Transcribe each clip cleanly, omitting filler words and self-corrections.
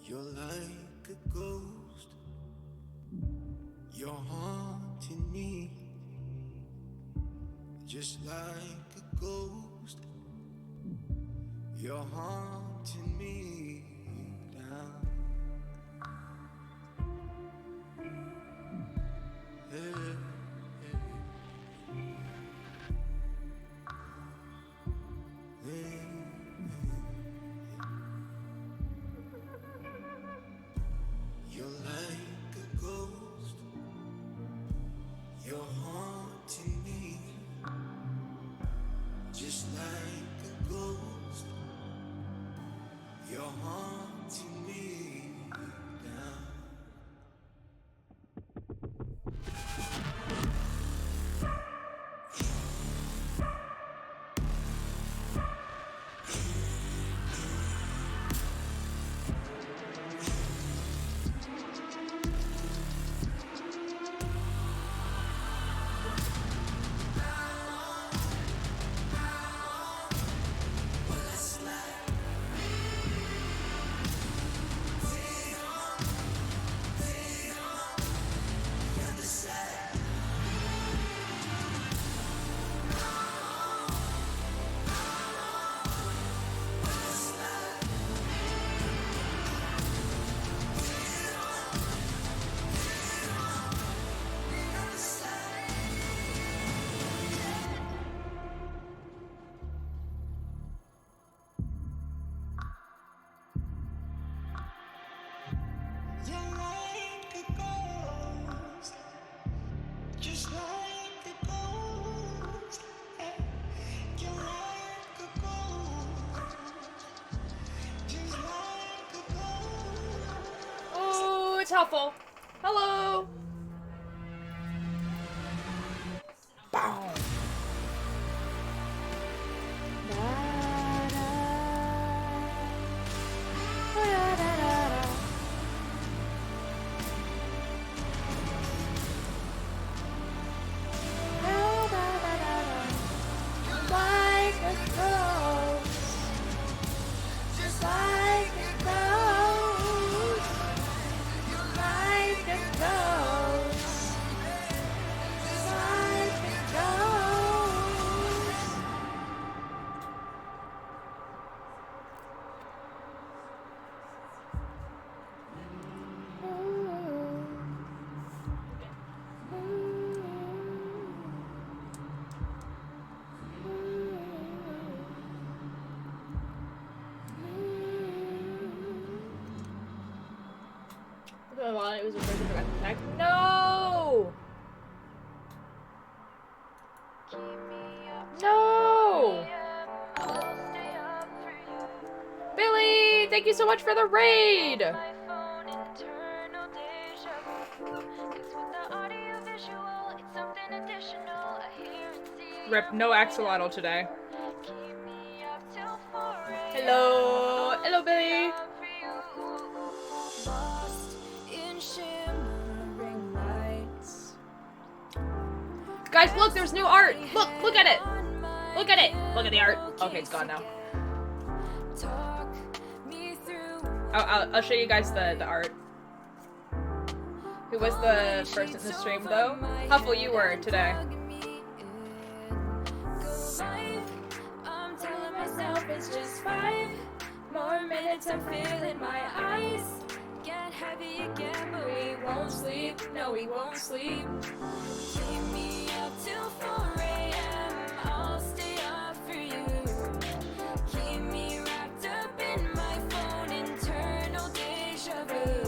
You're like a ghost. You're haunting me. Just like a ghost. You're haunting me now. You're like a ghost. You're haunting me. Just like a ghost. You're haunting me now. Oh, it's helpful. Hello. Bow. Like a ghost, just like a ghost, like a ghost, just like a ghost. It was a person forgot to check. No! No! Billy, thank you so much for the raid! Rip, no axolotl today. Hello! Hello, Billy! Guys, look, there's new art! Look at it! Look at it! Look at the art! Okay, it's gone now. I'll show you guys the art. Who was the first in the stream, though? Huffle, you were today. I'm telling myself it's just 5 more minutes, I'm feeling my eyes get heavy again, but we won't sleep. No, we won't sleep. Keep me up till 4 a.m. I'll stay up for you. Keep me wrapped up in my phone, internal deja vu.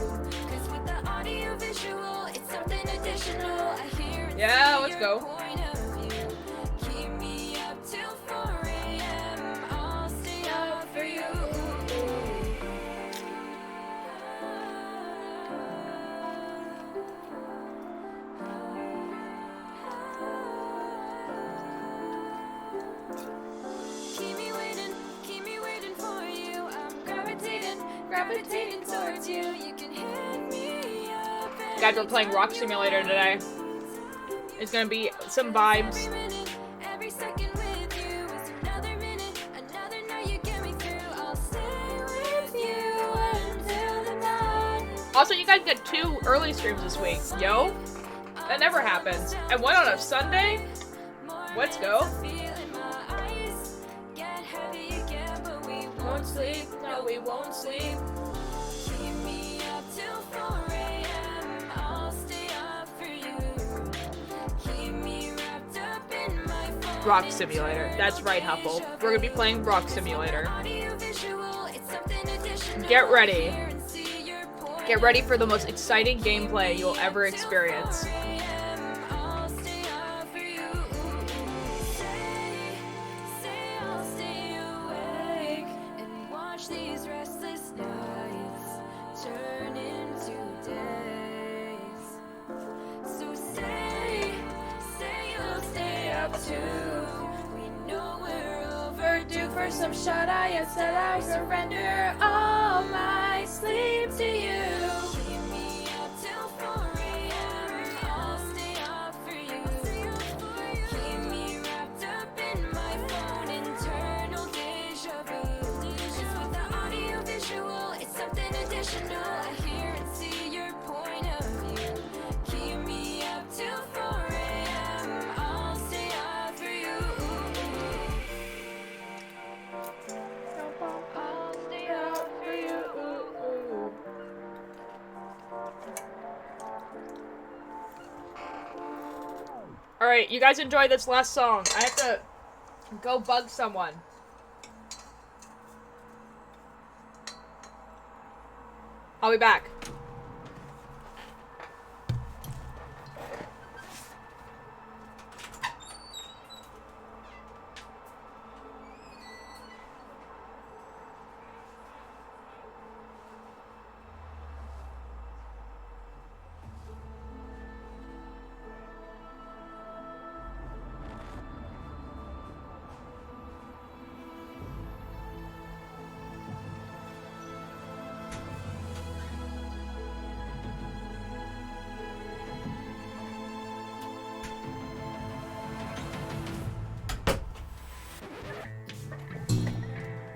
Cause with the audio visual, it's something additional. I hear it. Yeah, let's go. Point of view. Keep me up till 4 a.m. I'll stay up for you. Gravitating towards you, you can hit me up. Guys, we're playing Rock Simulator today. It's gonna be some vibes. Every second with you is another minute, another night you get me through. I'll stay with you until the night. Also, you guys get 2 early streams this week. Yo. That never happens. And one on a Sunday? Let's go. Won't sleep, no, we won't sleep. Keep me up till 4 a.m. I'll stay up for you. Keep me wrapped up in my phone. Rock Simulator. That's right, Huffle. We're gonna be playing Rock Simulator. Get ready. Get ready for the most exciting gameplay you'll ever experience. For some shut eye, I said I surrender all my sleep to you. Keep me up till 4 a.m. I'll stay up for you. Keep me wrapped up in my phone, internal deja vu. It's with the audio visual, it's something additional. I hear and see your point of view. Keep me up till 4 a.m. I'll stay up for you. I'll stay up for you. Alright, you guys enjoy this last song. I have to go bug someone. I'll be back.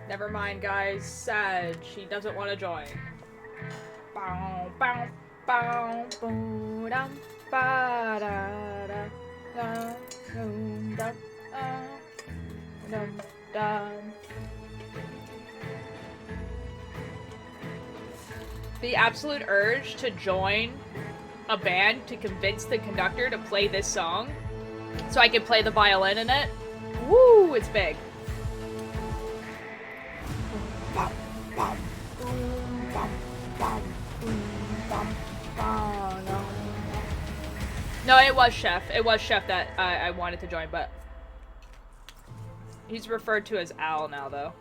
Never mind, guys. Sad. She doesn't want to join. Bow, bow, bow, boo, dum, ba, da, da, da, dum, dum, dum, dum. The absolute urge to join a band to convince the conductor to play this song so I can play the violin in it. Woo, it's big. No, it was Chef. It was Chef that I wanted to join, but he's referred to as Al now, though.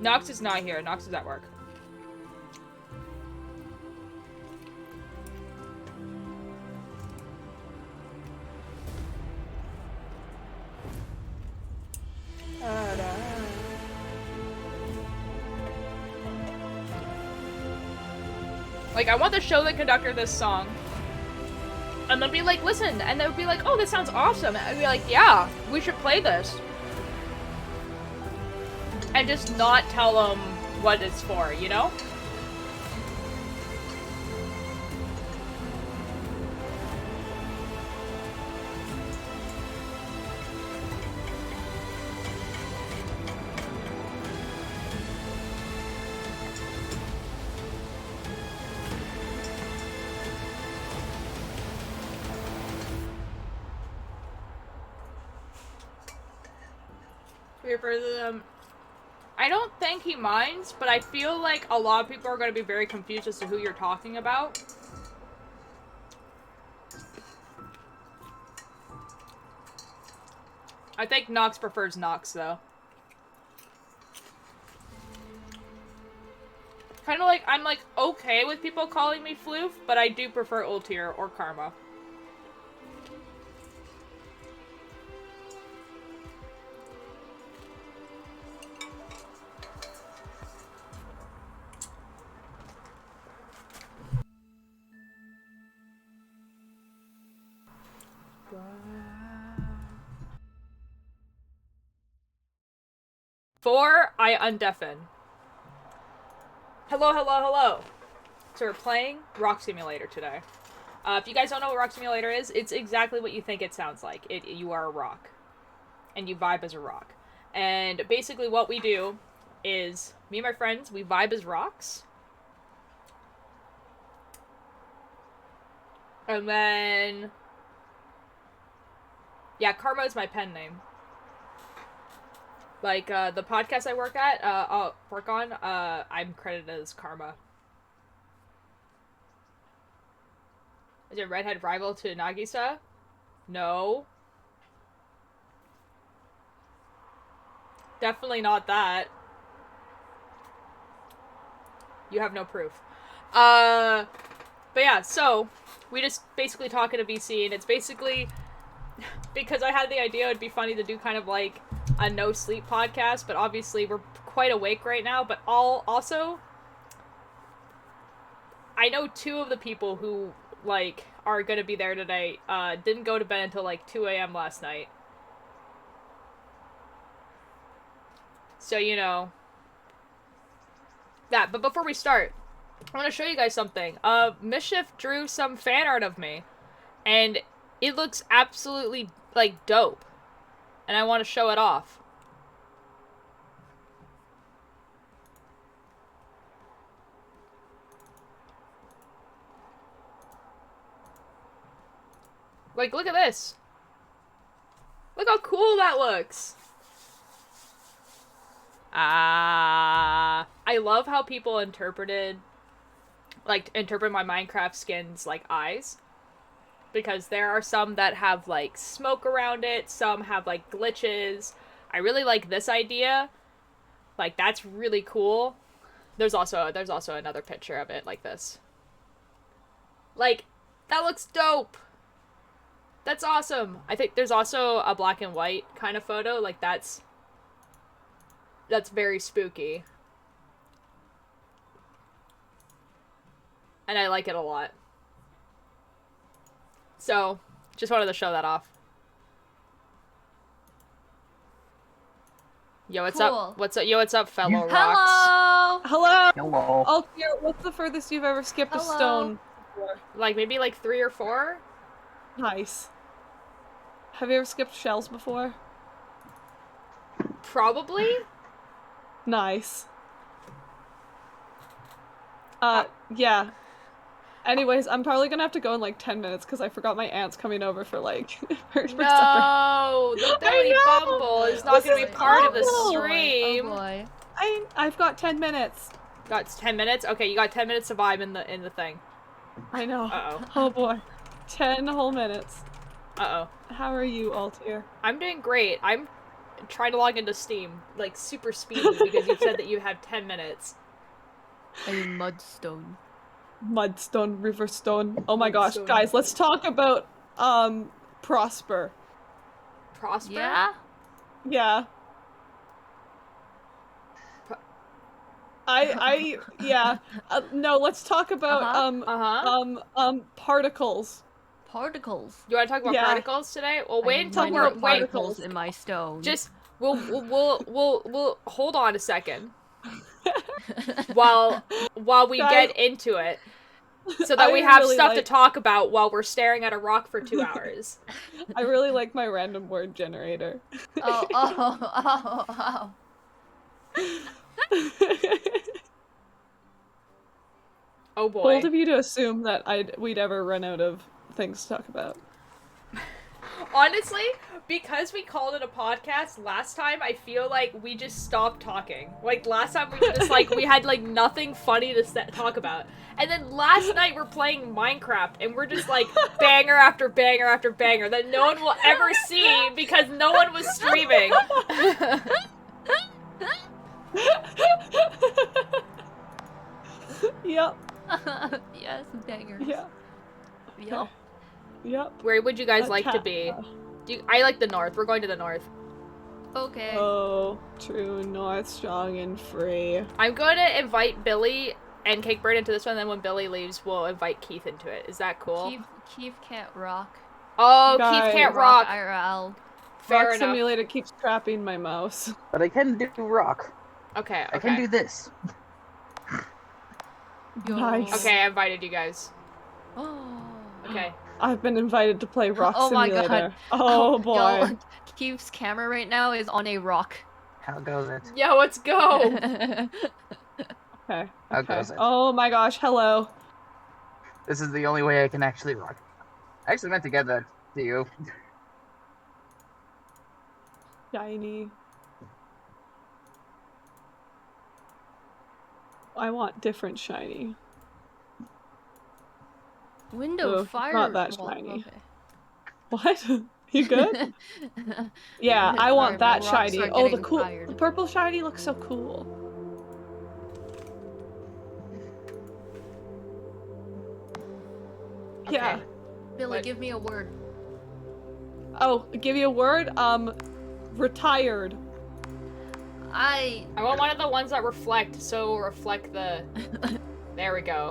Nox is not here. Nox is at work. Like, I want to show the conductor this song. And they'll be like, listen. And they'll be like, oh, this sounds awesome. And I'd be like, yeah, we should play this. And just not tell them what it's for, you know? For them. I don't think he minds, but I feel like a lot of people are going to be very confused as to who you're talking about. I think Nox prefers Nox, though. Kind of like, I'm like, okay with people calling me Floof, but I do prefer Ultir or Karma. Four, I undeafen. Hello, hello, hello. So we're playing Rock Simulator today. If you guys don't know what Rock Simulator is, it's exactly what you think it sounds like. You are a rock. And you vibe as a rock. And basically what we do is, me and my friends, we vibe as rocks. And then... yeah, Karma is my pen name. Like, the podcast I work on, I'm credited as Karma. Is it redhead rival to Nagisa? No. Definitely not that. You have no proof. But yeah, so, we just basically talk in a VC, and it's basically... because I had the idea it'd be funny to do kind of like a no-sleep podcast, but obviously we're quite awake right now, but also... I know 2 of the people who, like, are gonna be there today, didn't go to bed until, like, 2 a.m. last night. So, you know... that. But before we start, I want to show you guys something. Mischief drew some fan art of me. And it looks absolutely, like, dope. And I want to show it off. Like, look at this. Look how cool that looks. I love how people interpret my Minecraft skins like eyes. Because there are some that have, like, smoke around it, some have, like, glitches. I really like this idea. Like, that's really cool. There's also another picture of it like this. Like, that looks dope. That's awesome. I think there's also a black and white kind of photo. Like, that's very spooky. And I like it a lot. So, just wanted to show that off. Yo, what's up? What's up? Yo, what's up, fellow rocks? Hello! Hello! Hello! Oh, here, what's the furthest you've ever skipped a stone? Like, maybe like 3 or 4? Nice. Have you ever skipped shells before? Probably? Nice. Yeah. Anyways, I'm probably gonna have to go in like 10 minutes because I forgot my aunt's coming over for like for supper. No! The Billy Bumble is not gonna be part of the stream. Oh boy. I've got 10 minutes. Got 10 minutes? Okay, you got 10 minutes to vibe in the thing. I know. Uh-oh. Oh boy. 10 whole minutes. Uh-oh. How are you, Altier? I'm doing great. I'm trying to log into Steam, like, super speedy, because you said that you had 10 minutes. I'm Mudstone. Mudstone, Riverstone. Oh my gosh, Mudstone. guys, let's talk about, Prosper. Prosper? Yeah? Yeah. Yeah. No, let's talk about, particles. Particles. You want to talk about Yeah. particles today? Well, wait until talk we're about wait. particles. in my stone. Just we'll hold on a second while we Guys, get into it, so that we have stuff to talk about while we're staring at a rock for 2 hours. I really like my random word generator. Oh. Oh boy. Bold of you to assume that we'd ever run out of things to talk about. Honestly, because we called it a podcast last time, I feel like we just stopped talking. Like, last time we just, like, we had, like, nothing funny to talk about. And then last night we're playing Minecraft, and we're just, like, banger after banger after banger that no one will ever see because no one was streaming. Yep. Yes, bangers. Yeah. Yup. Yep. Where would you guys like to be? I like the north. We're going to the north. Okay. Oh, true north, strong and free. I'm going to invite Billy and Cakebird into this one, and then when Billy leaves, we'll invite Keith into it. Is that cool? Keith can't rock. Oh, Guys. Keith can't rock. IRL. Fair Rock enough. Simulator keeps trapping my mouse. But I can do rock. Okay, I can do this. Yo. Nice. Okay, I invited you guys. Oh. Okay. I've been invited to play Rock Oh my Simulator. god. Oh boy. Yo, Keith's camera right now is on a rock. How goes it? Yo, let's go! Okay. How Okay. goes it? Oh my gosh. Hello. This is the only way I can actually rock. I actually meant to get that to you. Shiny. I want different shiny. Window Ooh, fire. not that well, shiny. okay. What? You good? Yeah, I Sorry, want my that rocks shiny. are Oh, the getting cool, tired. the purple shiny looks so cool. Yeah. Okay. Billy, What? give me a word. Oh, give you a word. Retired. I want one of the ones that reflect, so reflect the... There we go.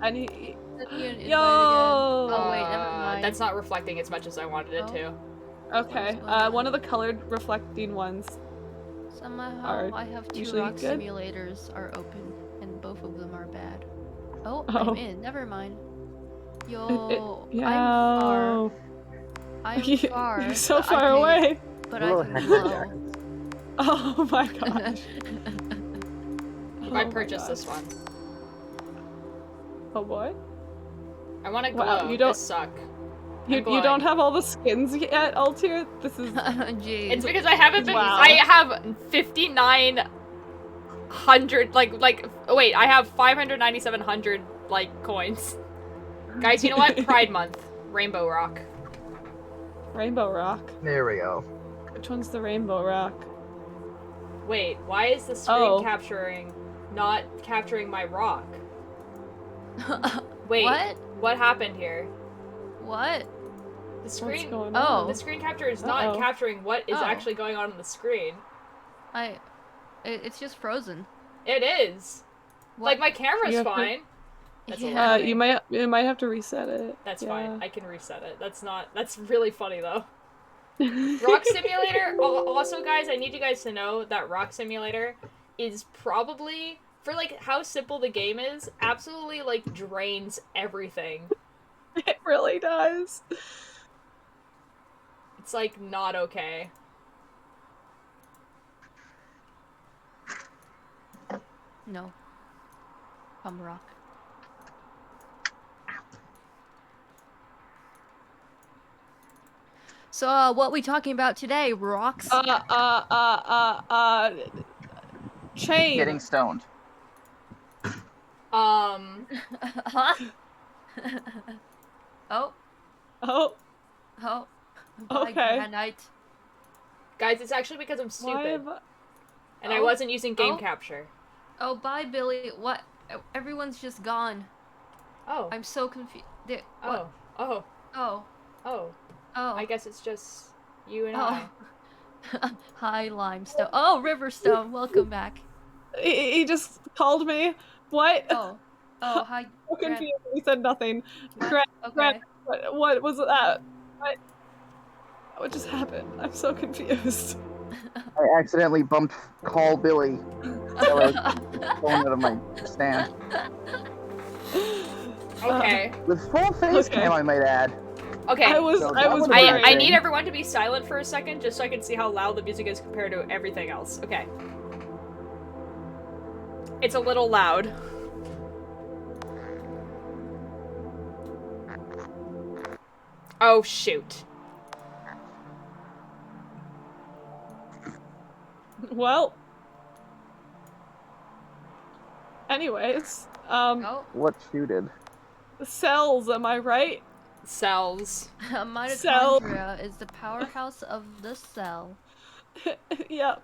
I need. Yo. Yo. Oh wait, never mind. That's not reflecting as much as I wanted it to. Okay. What's going One on? of the colored reflecting ones. Somehow are I have two usually rock good. simulators are open, and both of them are bad. Oh, Oh. I'm in. Never mind. Yo, Yeah. I'm far. I'm far. You're so but I far can- away. But Little I can heck glow. jackets. Oh my gosh. I Oh purchased my this one. gosh. Oh boy. I want to glow. Wow, you don't- This suck. You glowing. don't have all the skins yet, Altier? This is. Jeez. It's because I haven't been. Wow. I have 5,900. Wait, I have 5,9,700 coins. Guys, you know what? Pride Month, Rainbow Rock. Rainbow Rock. There we go. Which one's the Rainbow Rock? Wait, why is the screen Oh. not capturing my rock? Wait, What? happened here? What? The screen. going on? The screen capture is not Uh-oh. capturing what is Oh. actually going on the screen. It's just frozen. It is. What? Like my camera's You have to- fine. That's a Yeah. lie. You might have to reset it. That's Yeah. fine. I can reset it. That's really funny though. Rock Simulator, also guys, I need you guys to know that Rock Simulator is probably, for how simple the game is, absolutely drains everything. It really does. It's not okay. No. I'm rock. So, what we talking about today? Rocks? Chain. Getting stoned. Huh? Oh. Oh, Oh. Okay. Granite. Guys, it's actually because I'm why stupid. have I- And I Oh. wasn't using game Oh. capture. Oh, bye, Billy. What? Everyone's just gone. Oh. I'm so confused. Oh. Oh. Oh. Oh. Oh. I guess it's just you and Oh. I. Hi, Limestone. Oh, Riverstone. Welcome back. He just called me. What? Oh. Oh, hi. So Gran- confused. He said nothing. What? Gran- Okay. what was that? What just happened? I'm so confused. I accidentally bumped Call Billy. So I was going out of my stand. Okay. With full face Okay. cam, I might add. Okay. I was So I that was was worried. I need everyone to be silent for a second just so I can see how loud the music is compared to everything else. Okay. It's a little loud. Oh, shoot. Well. Anyways, Oh, What shooted? cells, am I right? Cells. mitochondria is the powerhouse of the cell. Yep. Yup.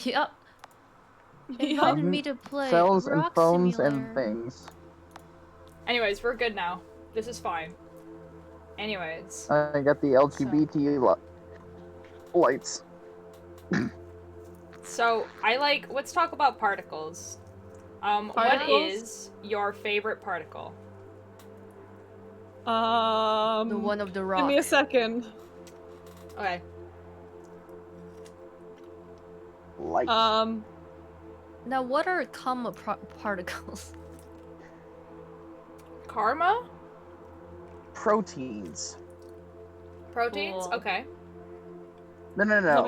Yup. Invited me to play Cells and Rock phones Simulator. and things. Anyways, we're good now. This is fine. Anyways. I got the LGBT lights. So, let's talk about particles. What Particles? is your favorite particle? The one of the rock. Give me a second. Okay. Light. Now, what are comma particles? Karma? Proteins. Proteins? Cool. Okay. No. Let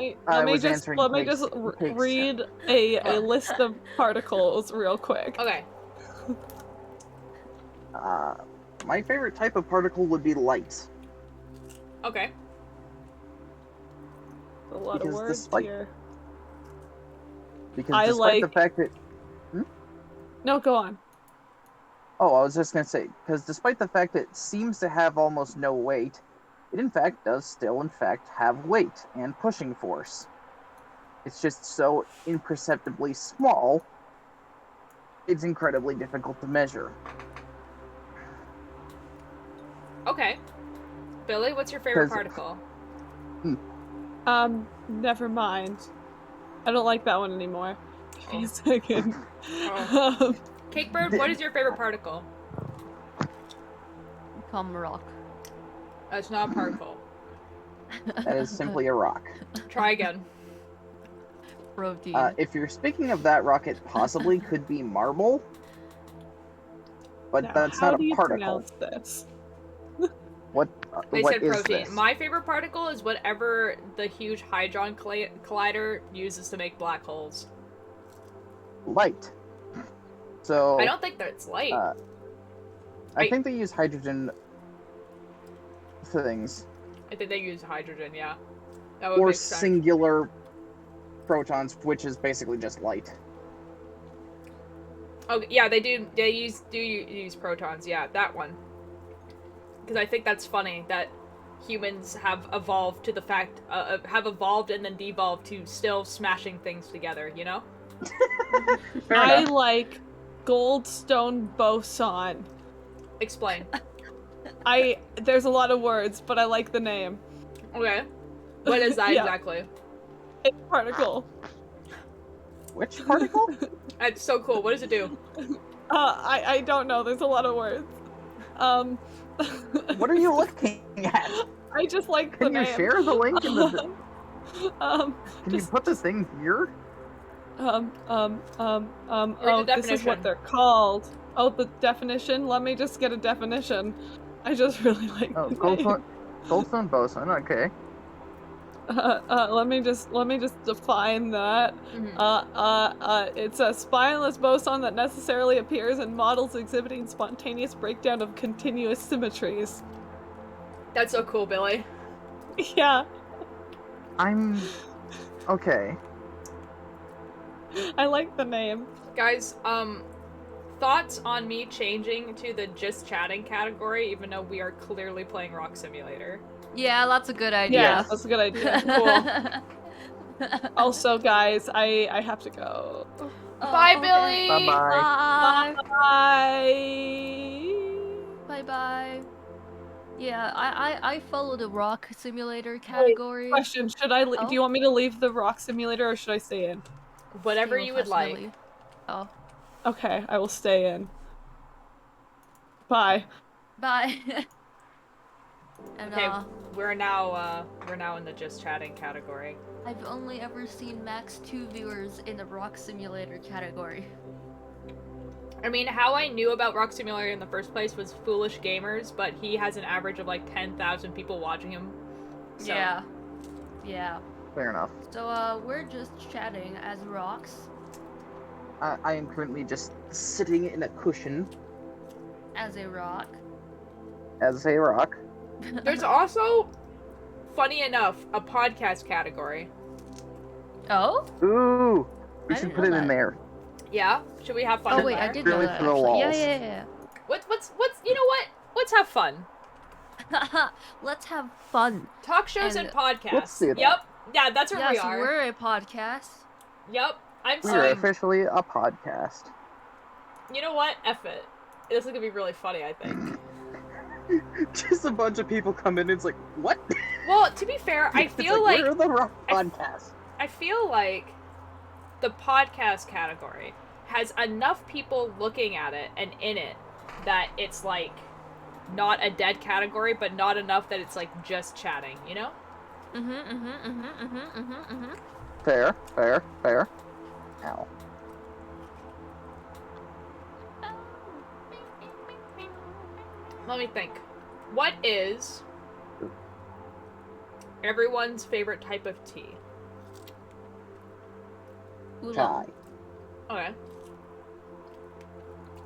me was just answering let me Pig's- just Pig's- read a list of particles real quick. Okay. My favorite type of particle would be light. Okay. A lot of Because words despite- here. Because I despite the like- fact that No, go on. Oh, I was just gonna say, because despite the fact that it seems to have almost no weight, it in fact does still in fact have weight and pushing force. It's just so imperceptibly small, it's incredibly difficult to measure. Okay. Billy, what's your favorite 'Cause- particle? Never mind. I don't like that one anymore. Give me a second. Oh. Cakebird, what is your favorite particle? Comma rock. That's not a particle. That is simply a rock. Try again. Protein. If you're speaking of that rock, it possibly could be marble, but Now, that's how not do a you particle. pronounce this? What They what said is protein. this? My favorite particle is whatever the huge Hadron Collider uses to make black holes. Light. So I don't think that's light. I Wait. think they use hydrogen things I think they use hydrogen, yeah. That would or make sense. singular protons, which is basically just light. Oh, yeah, they do. They use protons, yeah, that one. Because I think that's funny that humans have evolved to the fact have evolved and then devolved to still smashing things together, you know? Fair I enough. like goldstone boson. Explain. There's a lot of words, but I like the name. Okay. What is that Yeah. exactly? It's a particle. Which particle? That's so cool. What does it do? I don't know. There's a lot of words. What are you looking at? I just like the Can you name. share the link in the? Um, Can you put the thing here? the oh, this is definition. what they're called. Oh, the definition? Let me just get a definition. I just really like Oh, the name. goldstone boson. Okay. Let me just define that. Mhm. It's a spineless boson that necessarily appears in models exhibiting spontaneous breakdown of continuous symmetries. That's so cool, Billy. Yeah, I'm okay. I like the name. Guys, thoughts on me changing to the just chatting category, even though we are clearly playing Rock Simulator? Yeah, that's a good idea. Yeah, that's a good idea. Cool. Also, guys, I have to go. Bye, okay. Billy! Bye-bye. Bye. Bye. Bye bye. Yeah, I follow the rock simulator category. Question: Should I? Do Oh? you want me to leave the rock simulator or should I stay in? Whatever Stay you with would us, like. Lily. Oh, Okay, I will stay in. Bye. bye. And Okay, we're now in the just chatting category. I've only ever seen max 2 viewers in the rock simulator category. I mean, how I knew about Rock Simulator in the first place was Foolish Gamers, but he has an average of like 10,000 people watching him. So. Yeah. Yeah. Fair enough. So we're just chatting as rocks, I am currently just sitting in a cushion as a rock. as a rock. There's also, funny enough, a podcast category. Oh? Ooh, we I should didn't put know it in that. there. Yeah? Should we have fun Oh in wait, there? I did know Really that. to the Actually. Yeah, walls. yeah, What's you know what? Let's have fun. yeah. Let's have fun. Talk shows and, And- podcasts. Let's do that. Yep. Yeah, that's what we Yes, are. we're a podcast. Yep. I'm We are sorry. officially a podcast. You know what? F it. This is gonna be really funny, I think. Just a bunch of people come in and it's like, what? Well, to be fair, I It's feel like we're the rock I- podcast. I feel like the podcast category has enough people looking at it and in it that it's like not a dead category, but not enough that it's like just chatting, you know? Fair. Ow. Let me think. What is everyone's favorite type of tea? Oolong. Chai. Okay.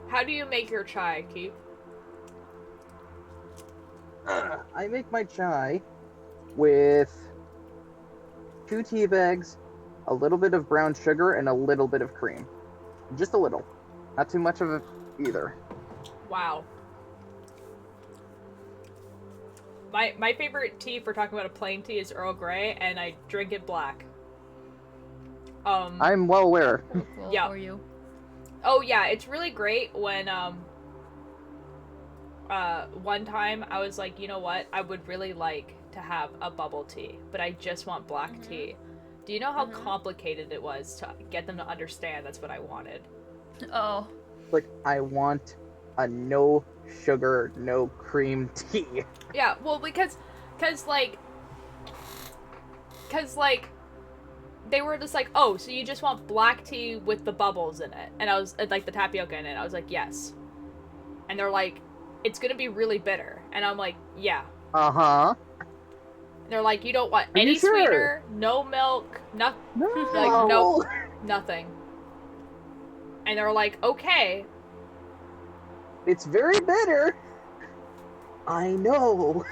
How do you make your chai, Keith? I make my chai with 2 tea bags, a little bit of brown sugar, and a little bit of cream. Just a little. Not too much of it either. Wow. My favorite tea, for talking about a plain tea, is Earl Grey, and I drink it black. I'm well aware. Well, Yeah. for you. Oh yeah, it's really great when one time I was like, you know what, I would really like to have a bubble tea, but I just want black tea. Do you know how complicated it was to get them to understand that's what I wanted? Oh. Like, I want a no sugar, no cream tea. Yeah, well, because they were just like, oh, so you just want black tea with the bubbles in it, and I was like the tapioca in it. I was like, yes, and they're like, it's gonna be really bitter, and I'm like, yeah. Uh-huh. And they're like, you don't want Are you any sure? sweetener, no milk, nothing. No. Like, nope, nothing. And they're like, okay. It's very bitter. I know.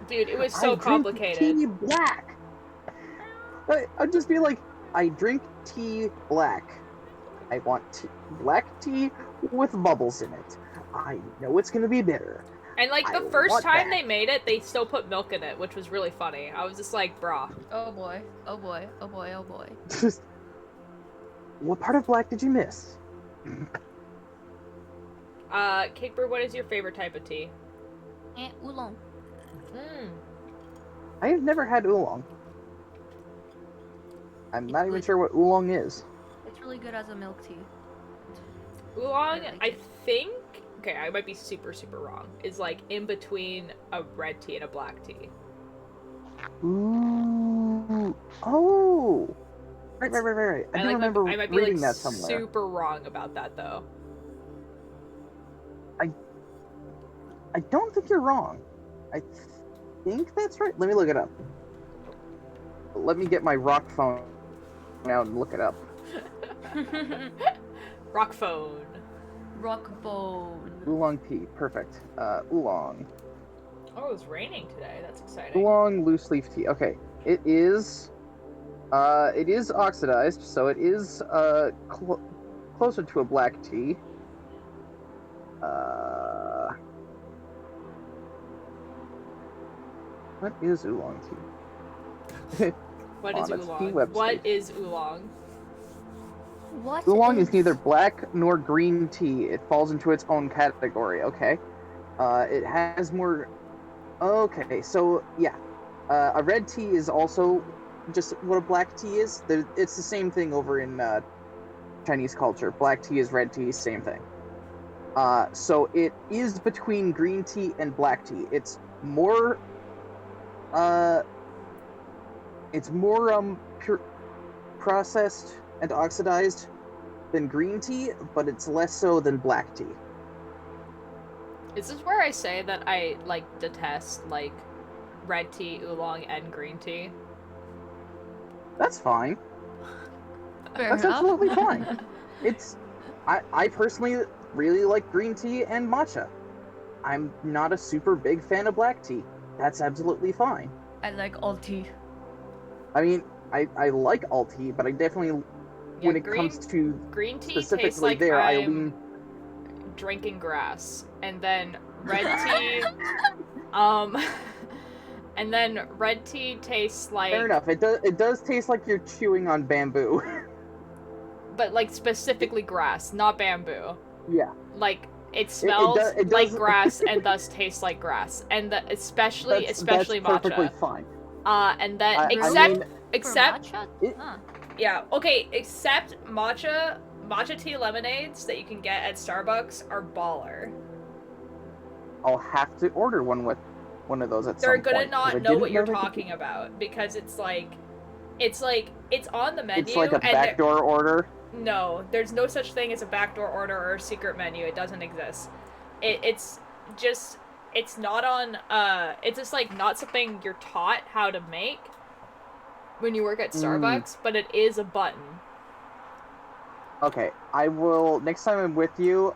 Dude, it was so I drink complicated. tea black. I'd just be like, I drink tea black. I want black tea with bubbles in it. I know it's gonna be bitter. And like the I first want time that. they made it, they still put milk in it, which was really funny. I was just like, brah. Oh boy. Oh boy. Oh boy. Oh boy. Just, what part of black did you miss? Cakebird, what is your favorite type of tea? Oolong. I have never had oolong. I'm not even sure what oolong is. It's really good as a milk tea. Oolong, I like I it. think, okay, I might be super, super wrong, is like in between a red tea and a black tea. Ooh. Oh. Right. I do remember I might be reading like that somewhere. super wrong about that though. I don't think you're wrong. I think that's right. Let me look it up. Let me get my rock phone out and look it up. Rock phone. Rock bone. Oolong tea. Perfect. Oolong. Oh, it's raining today. That's exciting. Oolong loose leaf tea. Okay. It is oxidized, so it is closer to a black tea. What is oolong tea? What is on its tea oolong? website. What is oolong? What? Oolong is neither black nor green tea. It falls into its own category. Okay. It has more. Okay, so yeah, a red tea is also just what a black tea is. It's the same thing over in Chinese culture. Black tea is red tea, same thing. So it is between green tea and black tea. It's more pure, processed and oxidized than green tea, but it's less so than black tea. Is this where I say that I like detest like red tea, oolong, and green tea? That's fine. Fair That's enough. absolutely fine. I personally really like green tea and matcha. I'm not a super big fan of black tea. That's absolutely fine. I like all tea. I mean, I like all tea, but I definitely, Yeah, when it comes to green tea tastes specifically like there, I I'm lean. drinking grass, and then red tea, and then red tea tastes like, Fair enough. It does taste like you're chewing on bamboo. but like specifically grass, not bamboo. Yeah. Like it smells it like does- grass and thus tastes like grass, and especially That's matcha. perfectly fine. And then I except mean, except For matcha? It- Huh. yeah, okay, except matcha tea lemonades that you can get at Starbucks are baller. I'll have to order one with one of those at They're some gonna point. 'cause I not know didn't what you're they could talking about because it's on the menu. It's like a and backdoor order. no, there's no such thing as a backdoor order or a secret menu. It doesn't exist. It's just it's not on, it's just, like, not something you're taught how to make when you work at Starbucks, but it is a button. Okay, I will. Next time I'm with you,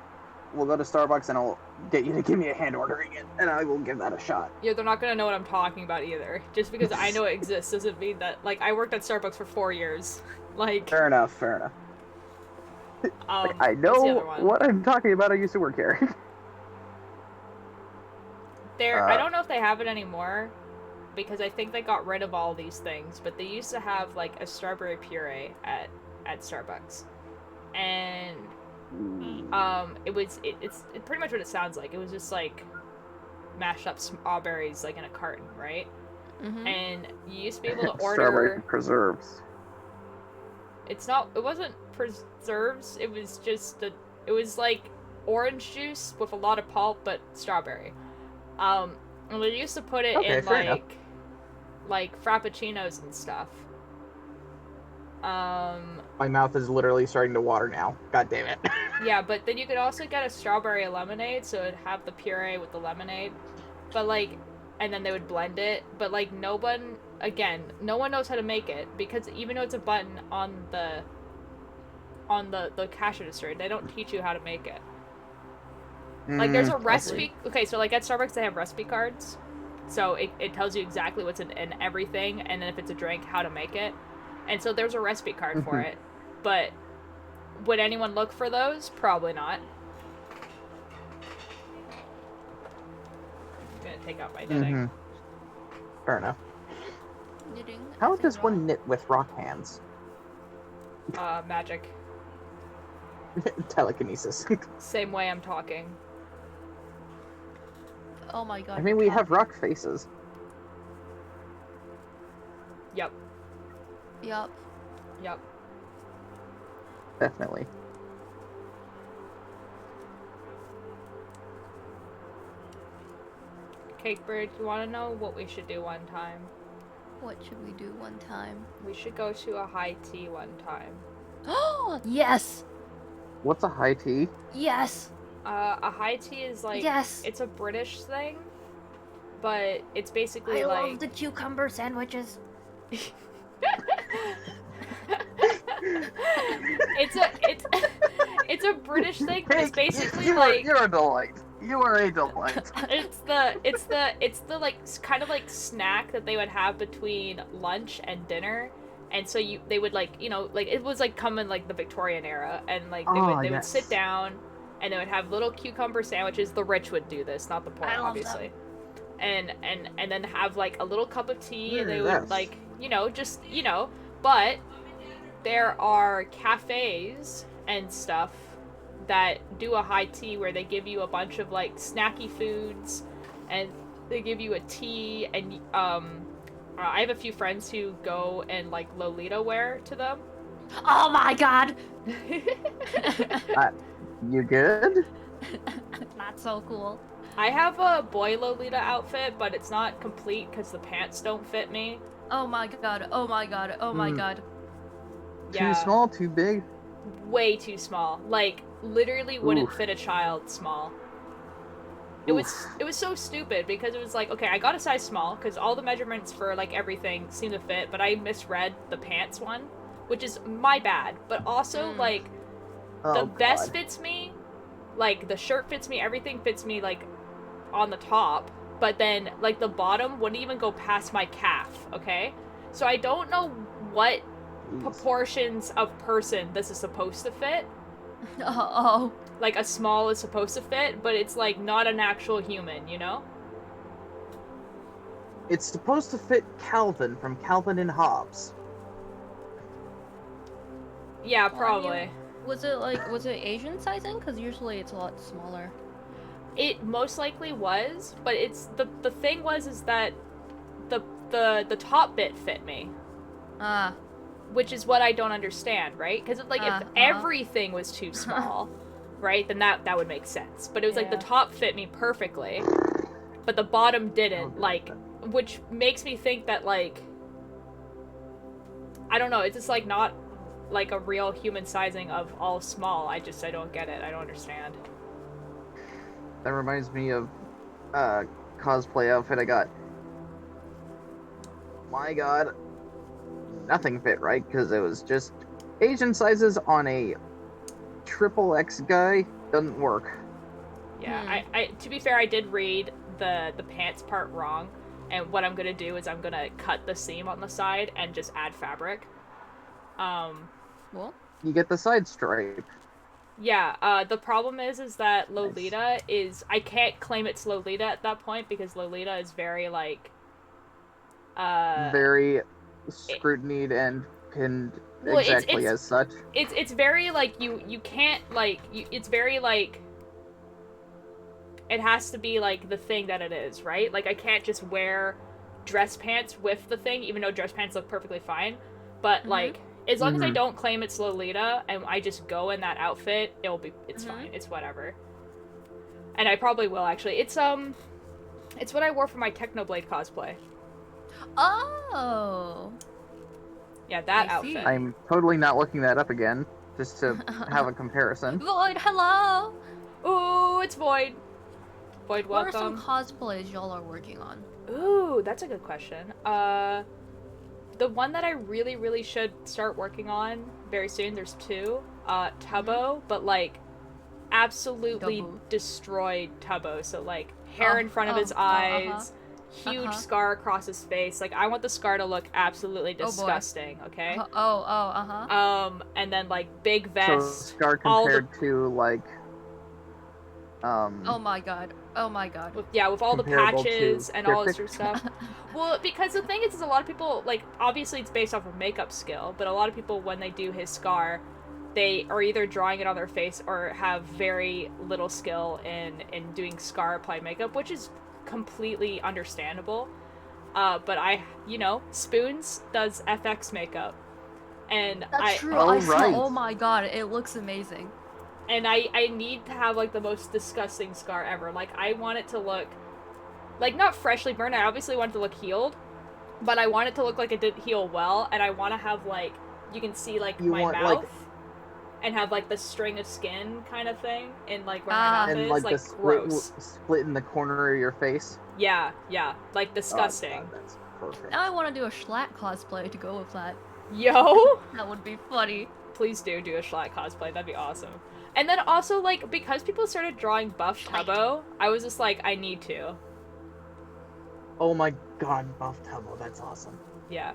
we'll go to Starbucks and I'll get you to give me a hand ordering it, and I will give that a shot. Yeah, they're not gonna know what I'm talking about either. Just because I know it exists doesn't mean that, like, I worked at Starbucks for 4 years. Like, Fair enough, fair enough. I what's the know other one? what I'm talking about. I used to work here. I don't know if they have it anymore, because I think they got rid of all these things, but they used to have, like, a strawberry puree at Starbucks. And, it's pretty much what it sounds like. It was just, like, mashed up strawberries, like, in a carton, right? Mm-hmm. And you used to be able to order... Strawberry preserves. It wasn't preserves, it was just it was like orange juice with a lot of pulp, but strawberry. And they used to put it in like frappuccinos and stuff. My mouth is literally starting to water now. God damn it. Yeah, but then you could also get a strawberry lemonade, so it'd have the puree with the lemonade. But like, and then they would blend it, but like no one knows how to make it, because even though it's a button on the cash register, they don't teach you how to make it. Like, there's a recipe. Okay, so like at Starbucks they have recipe cards, so it tells you exactly what's in everything, and then if it's a drink, how to make it. And so there's a recipe card for it, but would anyone look for those? Probably not. I'm gonna take out my knitting. Fair enough. Knitting. How does one knit with rock hands? Magic. Telekinesis. Same way I'm talking. Oh my god. I mean, we have rock faces. Yep. Yup. Yep. Definitely. Cakebird, you want to know what we should do one time? What should we do one time? We should go to a high tea one time. Oh yes! What's a high tea? Yes! A high tea is like... Yes! It's a British thing, but it's basically I like... love the cucumber sandwiches. It's a British thing, but it's basically you're a delight. You are a delight. It's the like kind of like snack that they would have between lunch and dinner, and so they would like, you know, like it was like coming like the Victorian era, and like they would sit down and they would have little cucumber sandwiches. The rich would do this, not the poor, obviously. And then have like a little cup of tea, and they would like, you know, just, you know, but there are cafes and stuff that do a high tea where they give you a bunch of like snacky foods, and they give you a tea, and I have a few friends who go and like Lolita wear to them. Oh my god! You good? Not so cool. I have a boy Lolita outfit, but it's not complete because the pants don't fit me. Oh my god, oh my god, oh my god. Yeah. Too small, too big? Way too small. Like, literally wouldn't fit a child small. It was so stupid, because it was like, okay, I got a size small because all the measurements for like everything seem to fit, but I misread the pants one, which is my bad. But also like the vest fits me, like the shirt fits me, everything fits me like on the top, but then like the bottom wouldn't even go past my calf. Okay, so I don't know what proportions of person this is supposed to fit. Oh. Like a small is supposed to fit, but it's like not an actual human, you know? It's supposed to fit Calvin from Calvin and Hobbes. Yeah, probably. Was it Asian sizing? Because usually it's a lot smaller. It most likely was, but it's the thing is that the top bit fit me. Ah. Which is what I don't understand, right? Because like if everything was too small, right, then that would make sense. But it was like the top fit me perfectly, but the bottom didn't, like, which makes me think that like, I don't know, it's just like not like a real human sizing of all small. I don't get it. I don't understand. That reminds me of cosplay outfit I got. My God, nothing fit right because it was just Asian sizes on a triple X guy doesn't work. Yeah, I to be fair, I did read the pants part wrong, and what I'm gonna do is I'm gonna cut the seam on the side and just add fabric. Well, You get the side stripe. Yeah, the problem is that Lolita is, I can't claim it's Lolita at that point because Lolita is very, like, Very scrutinyed and pinned well, exactly as such. it's very, like, you can't, like, it's very, like, it has to be, like, the thing that it is, right? Like, I can't just wear dress pants with the thing, even though dress pants look perfectly fine, but, like, as long as I don't claim it's Lolita and I just go in that outfit, it's fine. It's whatever. And I probably will, actually. It's what I wore for my Technoblade cosplay. oh. Yeah, that I see. outfit. I'm totally not looking that up again, just to have a comparison. Void, hello. Ooh, it's Void. Void, What are welcome. some cosplays y'all are working on? Ooh, that's a good question. The one that I really, really should start working on very soon, there's two. Tubbo, but, like, absolutely Tubbo. destroyed Tubbo. So, like, hair in front of his eyes, huge scar across his face. Like, I want the scar to look absolutely disgusting, okay? And then, like, big So vest. Scar compared to like Oh my god. Oh my god. with all the comparable patches to and all this Cryptic. sort of stuff. Well, because the thing is a lot of people, like, obviously it's based off of makeup skill, but a lot of people, when they do his scar, they are either drawing it on their face or have very little skill in doing scar applied makeup, which is completely understandable. But Spoons does FX makeup. And That's true. Oh, I saw. right. Oh my god, it looks amazing. And I need to have, like, the most disgusting scar ever. Like, I want it to look, like, not freshly burned. I obviously want it to look healed, but I want it to look like it didn't heal well. And I want to have, like, you can see, like, my mouth, and have, like, the string of skin kind of thing, and, like, where my mouth and is, like like, the gross. split in the corner of your face. Yeah, like, disgusting. Oh, God, that's perfect. Now I want to do a Schlatt cosplay to go with that. Yo! That would be funny. Please do a Schlatt cosplay. That'd be awesome. And then also, like, because people started drawing buff Tubbo, I was just like, I need to. Oh my God, Buff Tubbo, that's awesome. Yeah.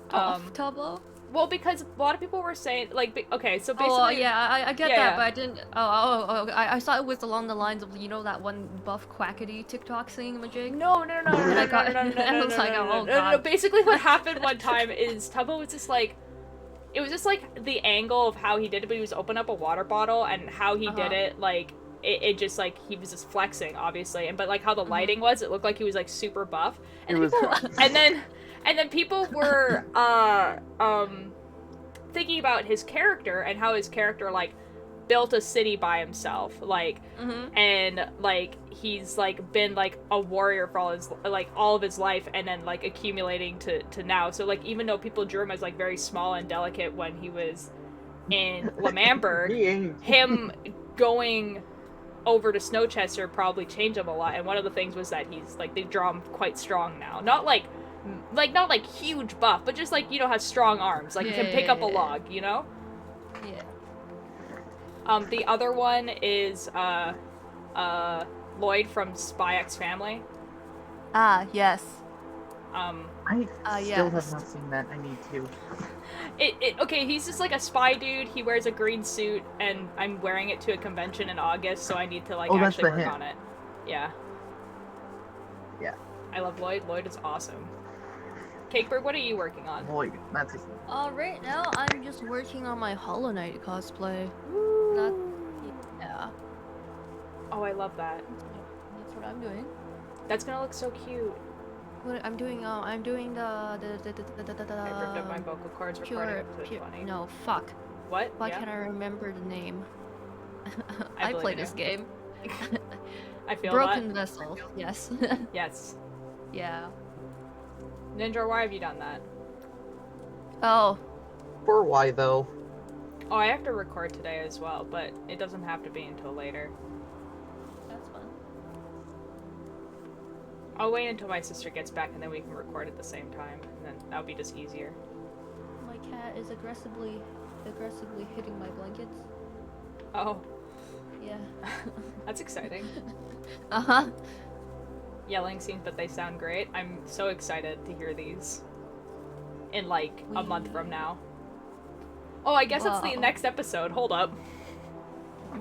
Tubbo? Well, because a lot of people were saying, like, okay, so basically... Oh, yeah, I get Yeah, that, yeah. but I didn't... I saw it was along the lines of, you know, that one Buff Quackity TikTok thingamajig? No. Basically what happened one time is Tubbo was just like... It was just, like, the angle of how he did it, but he was opening up a water bottle, and how he did it, like, it just, like, he was just flexing, obviously, but, like, how the lighting was, it looked like he was, like, super buff. And people... and then people were, thinking about his character, and how his character, like, built a city by himself, like, and, like, he's, like, been, like, a warrior for all of his life, and then, like, accumulating to now. So, like, even though people drew him as, like, very small and delicate when he was in Lamamberg, him going over to Snowchester probably changed him a lot, and one of the things was that he's, like, they draw him quite strong now. Not like huge buff, but just, like, you know, has strong arms, like, he can pick up a log, you know? Yeah. The other one is, Lloyd from Spy X Family. Ah, yes. I still have not seen that. I need to. Okay, he's just, like, a spy dude. He wears a green suit, and I'm wearing it to a convention in August, so I need to, like, actually work on it. Yeah. Yeah. I love Lloyd. Lloyd is awesome. Cakeberg, what are you working on? Lloyd, that's his name. Right now I'm just working on my Hollow Knight cosplay. Yeah. Oh, I love that. That's what I'm doing. That's gonna look so cute. What I'm doing the I ripped up my vocal cords recording it, so it's funny. No, fuck. What? Why Yeah? can't I remember the name? I I believe play in this you. game. I feel Broken that. Vessel. Yes. Yes. Yeah. Ninja, why have you done that? Oh. For why though? Oh, I have to record today as well, but it doesn't have to be until later. That's fun. I'll wait until my sister gets back and then we can record at the same time, and then that'll be just easier. My cat is aggressively hitting my blankets. Oh, Yeah. that's exciting. Uh-huh. Yelling scenes, but they sound great. I'm so excited to hear these in like a month from now. Oh, I guess it's the Whoa. next episode. Hold up.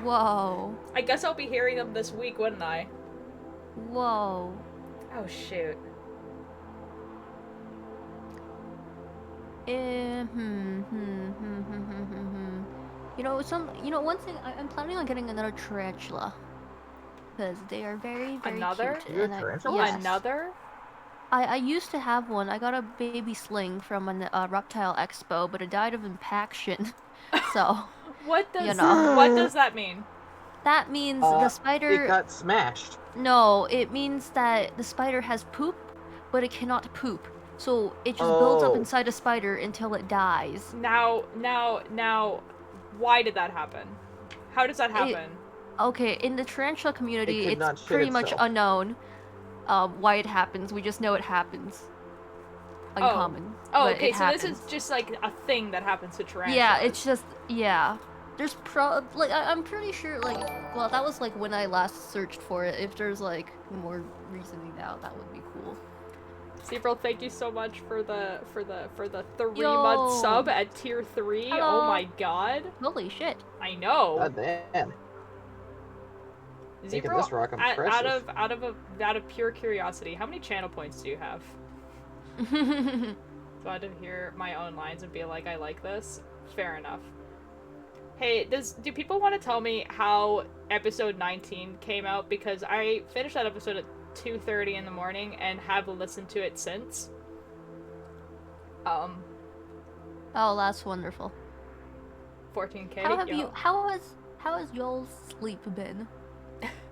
Whoa. I guess I'll be hearing them this week, wouldn't I? Whoa. Oh, shoot. One thing I'm planning on getting another tarantula because they are very, very Another? cute. You have and tarantulas? yes. Another? I used to have one. I got a baby sling from a reptile expo, but it died of impaction. So What does You know. what does that mean? that means the It spider. got smashed. No, it means that the spider has poop, but it cannot poop. So it just builds up Oh. inside a spider until it dies. Now, why did that happen? How does that happen? Okay, in the tarantula community, could it's not shit pretty much itself. unknown why it happens. We just know it happens. Uncommon. Oh, but okay, it so this happens. is just like a thing that happens to tarantulas. Yeah, it's just There's I'm pretty sure well that was like when I last searched for it. If there's like more reasoning now, that would be cool. Seabril, thank you so much for the 3-month Yo. sub at tier 3. Hello. Oh my god. Holy shit. I know. God damn. Making Seabril, this rock impressive. out of pure curiosity, how many channel points do you have? So I had to hear my own lines and be like, I like this. Fair enough. Hey, do people want to tell me how episode 19 came out? Because I finished that episode at 2:30 in the morning and have listened to it since. Oh, that's wonderful. 14K. How has y'all's sleep been?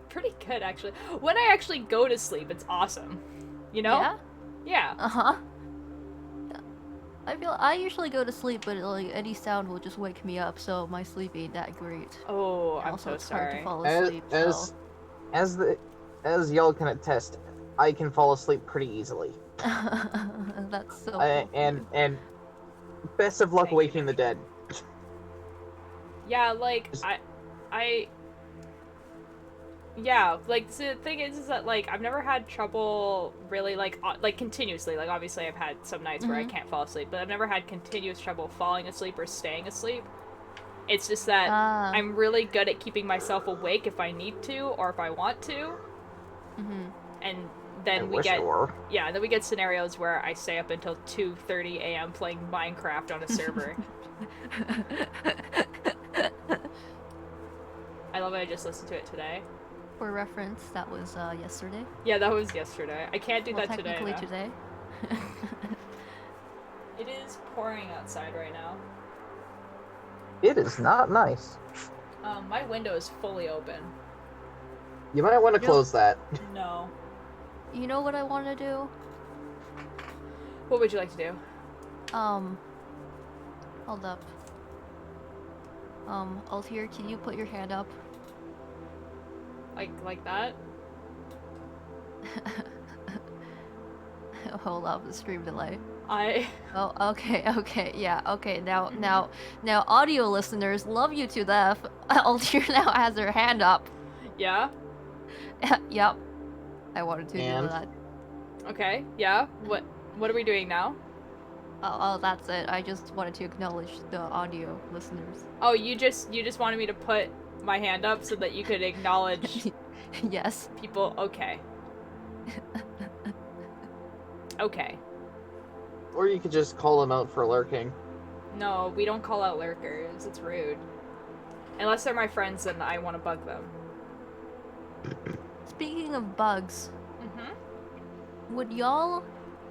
Pretty good, actually. When I actually go to sleep, it's awesome. You know? Yeah? Yeah. Uh-huh. I usually go to sleep, but like any sound will just wake me up, so my sleep ain't that great. Oh, And I'm also, so it's hard to sorry. fall As asleep. as y'all can attest, I can fall asleep pretty easily. That's so. And best of luck Thank you, waking the dead. Yeah, like, yeah, like, so the thing is that, like, I've never had trouble really, like continuously. Like, obviously I've had some nights where I can't fall asleep, but I've never had continuous trouble falling asleep or staying asleep. It's just that I'm really good at keeping myself awake if I need to or if I want to. And then we get scenarios where I stay up until 2:30 a.m. playing Minecraft on a server. I love it. I just listened to it today. For reference, that was yesterday. Yeah, that was yesterday. I can't do Well, that today. technically today. It is pouring outside right now. It is not nice. My window is fully open. You might want to close that. No. You know what I want to do? What would you like to do? Hold up. Altier, can you put your hand up? Like that? Hold up, the stream delay. Oh, okay, yeah, okay, now, audio listeners, love you to death. Altier now has her hand up. Yeah? Yep. I wanted to do And? that. Okay, yeah. What are we doing now? Oh, that's it. I just wanted to acknowledge the audio listeners. Oh, you just wanted me to put my hand up so that you could acknowledge Yes. people. Okay. Okay. Or you could just call them out for lurking. No, we don't call out lurkers. It's rude. Unless they're my friends and I want to bug them. Speaking of bugs, would y'all...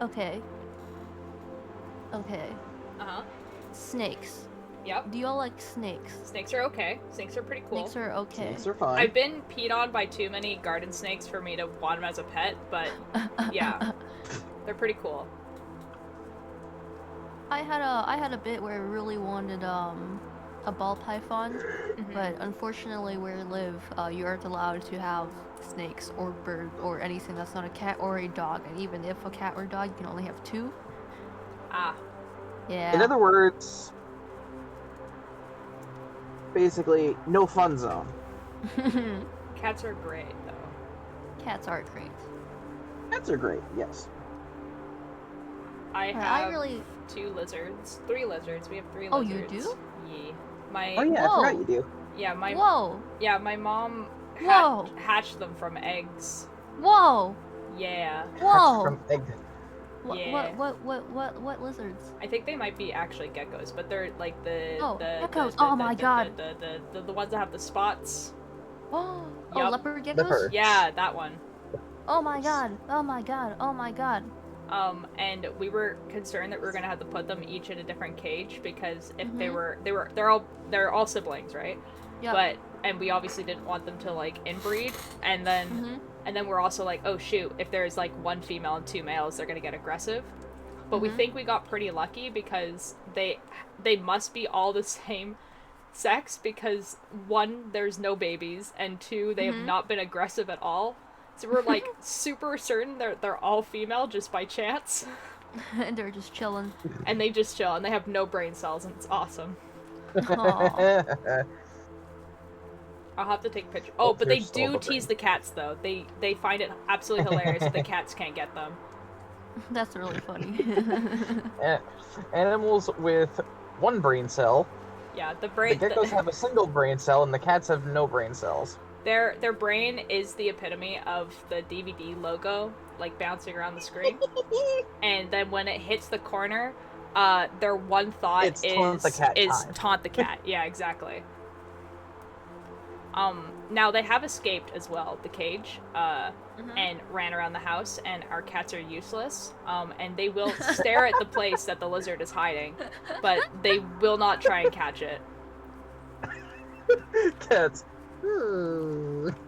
Okay. Uh-huh. Snakes. Yep. Do y'all like snakes? Snakes are okay. Snakes are pretty cool. Snakes are okay. Snakes are fine. I've been peed on by too many garden snakes for me to want them as a pet, but yeah. They're pretty cool. I had a bit where I really wanted a ball python, Mhm. but unfortunately where I live, you aren't allowed to have snakes or birds or anything that's not a cat or a dog. And even if a cat or dog, you can only have 2. Ah, Yeah. In other words, basically, no fun zone. cats are great though. Cats are great. Cats are great, yes. I Yeah, have I really. 3 lizards. We have 3 Oh, you lizards. do? Yeah. My Oh yeah, I forgot Whoa. you do. yeah, my Whoa. yeah, my mom Whoa. hatched them from eggs. Whoa. Yeah. Whoa. From egg. Yeah. What lizards? I think they might be actually geckos, but they're like the Oh, the geckos. the, Oh the, my the, God. the ones that have the spots. Oh, Yup. leopard geckos? Leopard. Yeah, that one. Oh my god. Oh my god. Oh my god. And we were concerned that we were gonna have to put them each in a different cage because if Mhm. they're all siblings, right? Yep. And we obviously didn't want them to like inbreed, and then we're also like, oh shoot, if there's like 1 female and 2 males, they're gonna get aggressive. But we think we got pretty lucky because they must be all the same sex because 1, there's no babies, and 2, they have not been aggressive at all. So we're like super certain they're all female just by chance. And they're just chilling. And they just chill and they have no brain cells and it's awesome. Aw. I'll have to take pictures. Oh, but they There's all do the tease brain. the cats though. They find it absolutely hilarious that the cats can't get them. That's really funny. Animals with 1 brain cell. Yeah, The geckos have a single brain cell, and the cats have no brain cells. their brain is the epitome of the DVD logo, like bouncing around the screen. And then when it hits the corner, their one thought It's taunt the cat time. taunt the cat. Yeah, exactly. Now they have escaped as well, the cage, and ran around the house, and our cats are useless. And they will stare at the place that the lizard is hiding, but they will not try and catch it. Cats.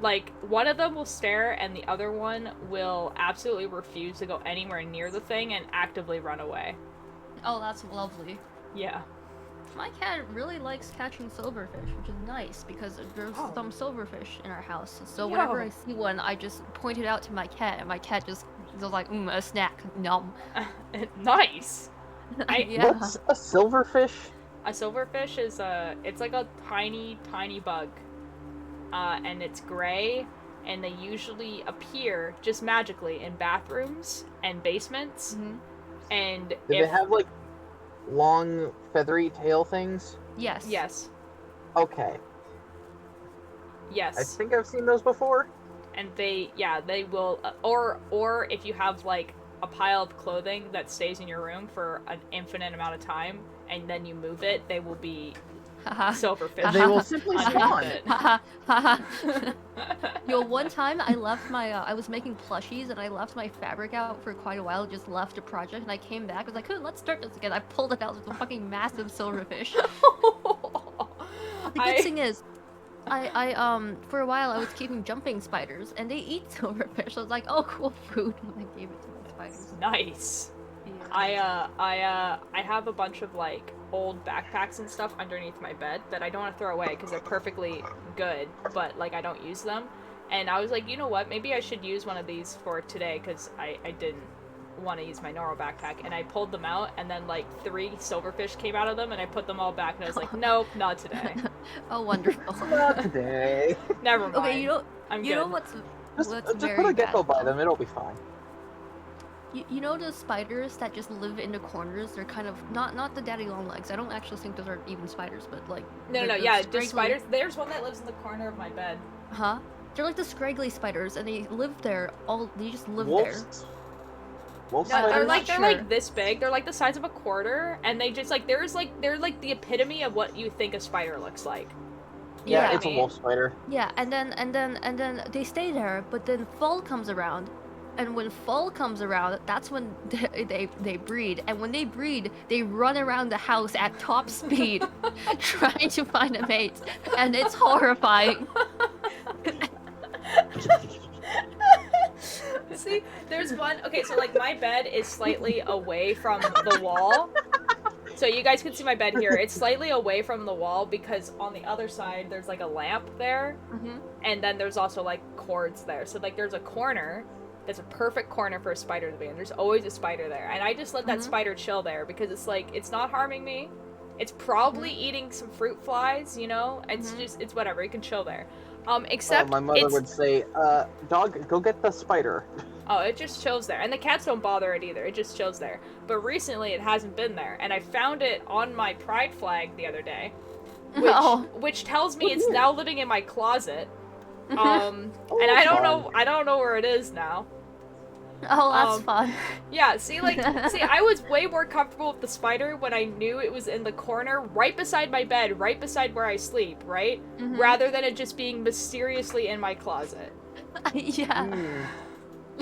Like, one of them will stare, and the other one will absolutely refuse to go anywhere near the thing and actively run away. Oh, that's lovely. Yeah. My cat really likes catching silverfish, which is nice because there's some silverfish in our house. So whenever I see one, I just point it out to my cat, and my cat just goes like, a snack, nom. Nice! Yeah. What's a silverfish? A silverfish is it's like a tiny, tiny bug. And it's gray, and they usually appear just magically in bathrooms and basements. And Do they have like long feathery tail things? Yes. Yes. Okay. Yes. I think I've seen those before. And they will, or if you have like a pile of clothing that stays in your room for an infinite amount of time, and then you move it, they will be silverfish. They will simply spawn. Yo, one time I left my, I was making plushies and I left my fabric out for quite a while, just left a project, and I came back, I was like, hey, let's start this again. I pulled it out, it was a fucking massive silverfish. The good thing is, I for a while I was keeping jumping spiders, and they eat silverfish, so I was like, oh, cool food, and I gave it to my spiders. Nice. Yeah. I have a bunch of like old backpacks and stuff underneath my bed that I don't want to throw away because they're perfectly good, but like I don't use them. And I was like, you know what? Maybe I should use one of these for today because I didn't want to use my normal backpack. And I pulled them out, and then like 3 silverfish came out of them, and I put them all back, and I was like, nope, not today. Oh, wonderful. Not today. Never mind. Okay, I'm you know good. what's Just very put a gecko bad by though? them, it'll be fine. You know the spiders that just live in the corners? They're kind of not the daddy long legs. I don't actually think those are even spiders, but like No, the yeah, scraggly- just spiders. There's one that lives in the corner of my bed. Huh? They're like the scraggly spiders, and they live there. They just live there. Wolves? Wolf No, they're spiders? like sure. this big. They're like the size of a quarter, and they just like they're like the epitome of what you think a spider looks like. You know Yeah, what it's I a mean? wolf spider. Yeah, and then they stay there, but then fall comes around, and when fall comes around, that's when they breed, and when they breed, they run around the house at top speed, trying to find a mate, and it's horrifying. See, there's one. Okay, so like my bed is slightly away from the wall, So you guys can see my bed here. It's slightly away from the wall because on the other side there's like a lamp there, and then there's also like cords there. So like there's a corner that's a perfect corner for a spider to be in. There's always a spider there, and I just let that spider chill there because it's like it's not harming me. It's probably eating some fruit flies, you know. It's whatever. It can chill there. Except my mother would say, "Dog, go get the spider." Oh, it just chills there. And the cats don't bother it either. It just chills there. But recently it hasn't been there. And I found it on my pride flag the other day. Which tells me it's now living in my closet. And I don't know where it is now. Oh, that's fun. Yeah, see, I was way more comfortable with the spider when I knew it was in the corner right beside my bed, right beside where I sleep, right? Rather than it just being mysteriously in my closet. Yeah.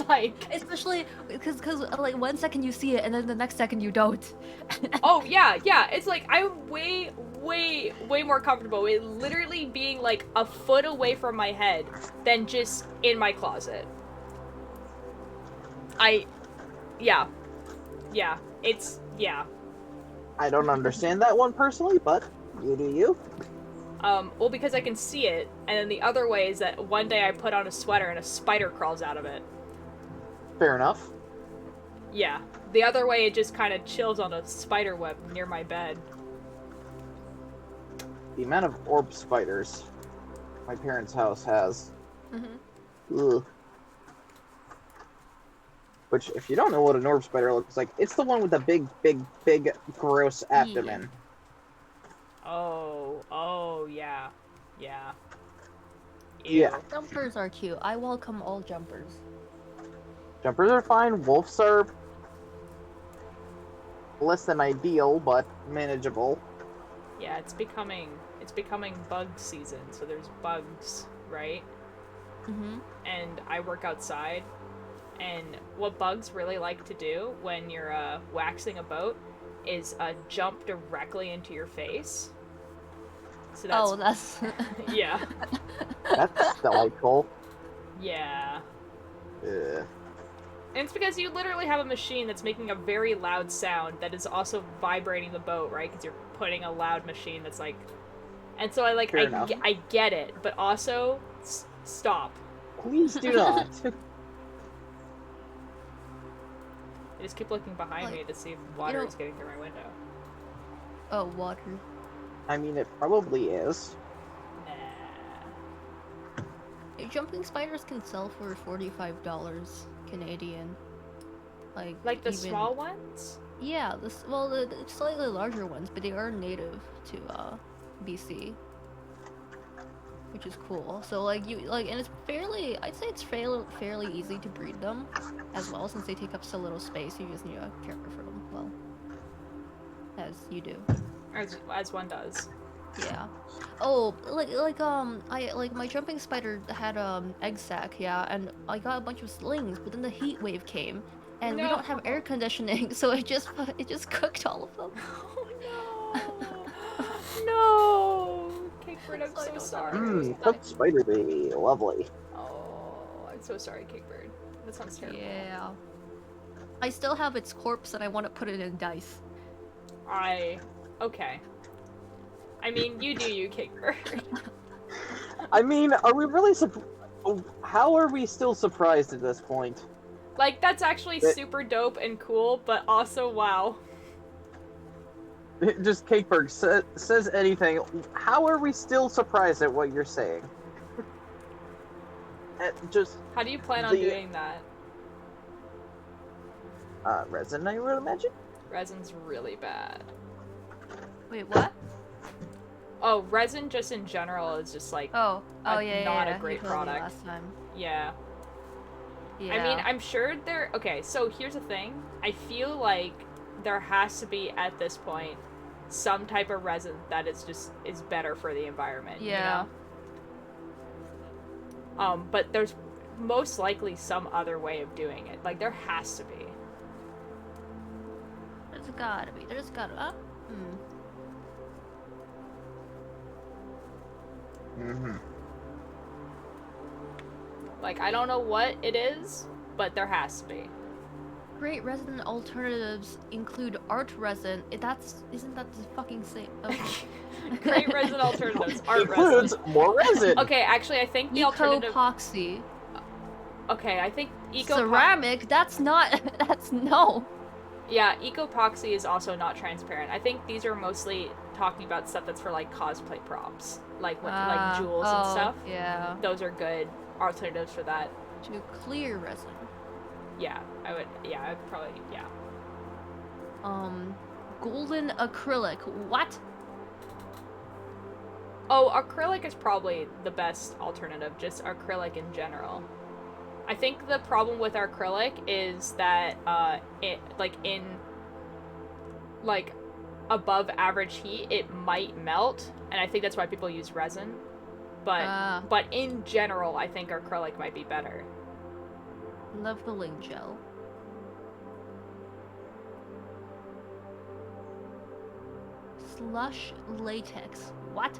Like, especially because like 1 second you see it and then the next second you don't. Oh yeah, it's like I'm way more comfortable with literally being like a foot away from my head than just in my closet. Yeah, it's I don't understand that one personally, but you do you. Well, because I can see it, and then the other way is that one day I put on a sweater and a spider crawls out of it. Fair enough. Yeah. The other way, it just kind of chills on a spider web near my bed. The amount of orb spiders my parents' house has. Ugh. Which, if you don't know what an orb spider looks like, it's the one with the big, gross abdomen. Oh, yeah. Yeah. Yeah. Jumpers are cute. I welcome all jumpers. Jumpers are fine. Wolves are less than ideal, but manageable. Yeah, it's becoming bug season, so there's bugs, right? And I work outside, and what bugs really like to do when you're waxing a boat is jump directly into your face. So that's yeah. That's delightful. Yeah. Ugh. And it's because you literally have a machine that's making a very loud sound that is also vibrating the boat, right? Because you're putting a loud machine that's like... And so I get it, but also, stop. Please do not. I just keep looking behind me to see if water is getting through my window. Oh, water. I mean, it probably is. Nah. Jumping spiders can sell for $45 Canadian. Like the small ones? Yeah, the slightly larger ones, but they are native to BC, which is cool. So and it's I'd say it's fairly easy to breed them as well, since they take up so little space. You just need to care for them well, as you do. As one does. Yeah. Oh, my jumping spider had egg sac, yeah, and I got a bunch of slings, but then the heat wave came, and we don't have air conditioning, so it just cooked all of them. No, Cakebird, I'm so sorry. Cooked spider baby, lovely. Oh, I'm so sorry, Cakebird. That sounds terrible. Yeah. I still have its corpse, and I want to put it in dice. Okay. I mean, you do you, Cakebird. I mean, are we really how are we still surprised at this point? Like, that's actually super dope and cool, but also, wow. Just Cakeberg says anything. How are we still surprised at what you're saying? How do you plan on doing that? Resin, I would imagine? Resin's really bad. Wait, what? Oh, resin just in general is just like not a great product. Last time. Yeah. Yeah. I mean, I'm sure okay, so here's the thing. I feel like there has to be at this point some type of resin that is better for the environment. Yeah. You know? But there's most likely some other way of doing it. Like, there has to be. There's gotta be. Like, I don't know what it is, but there has to be. great resin alternatives include art resin. Isn't that the fucking same? Okay. Great resin alternatives. Art Includes resin. more resin. Okay, actually, I think the alternative. Eco-epoxy. Okay, I think Ceramic? That's not. That's no. Yeah, eco-epoxy is also not transparent. I think these are mostly talking about stuff that's for like cosplay props, like like jewels and stuff. Yeah. Those are good alternatives for that. To clear resin. Yeah, I'd probably, yeah. Golden acrylic. What? Oh, acrylic is probably the best alternative, just acrylic in general. I think the problem with acrylic is that it in above average heat it might melt, and I think that's why people use resin. But in general, I think acrylic might be better. Leveling gel. Slush latex. What?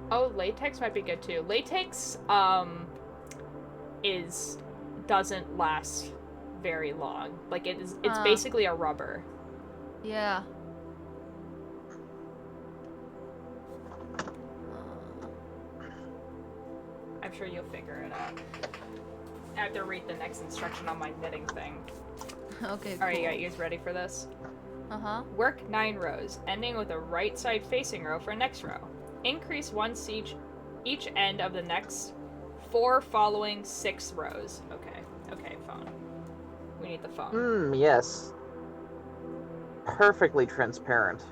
Oh, latex might be good too. Latex doesn't last very long. Like it's basically a rubber. Yeah. I'm sure you'll figure it out. I have to read the next instruction on my knitting thing. Okay, cool. Alright, you guys ready for this? Uh-huh. Work 9 rows, ending with a right side facing row for next row. Increase once each end of the next 4 following 6 rows. Okay, phone. We need the phone. Yes. Perfectly transparent.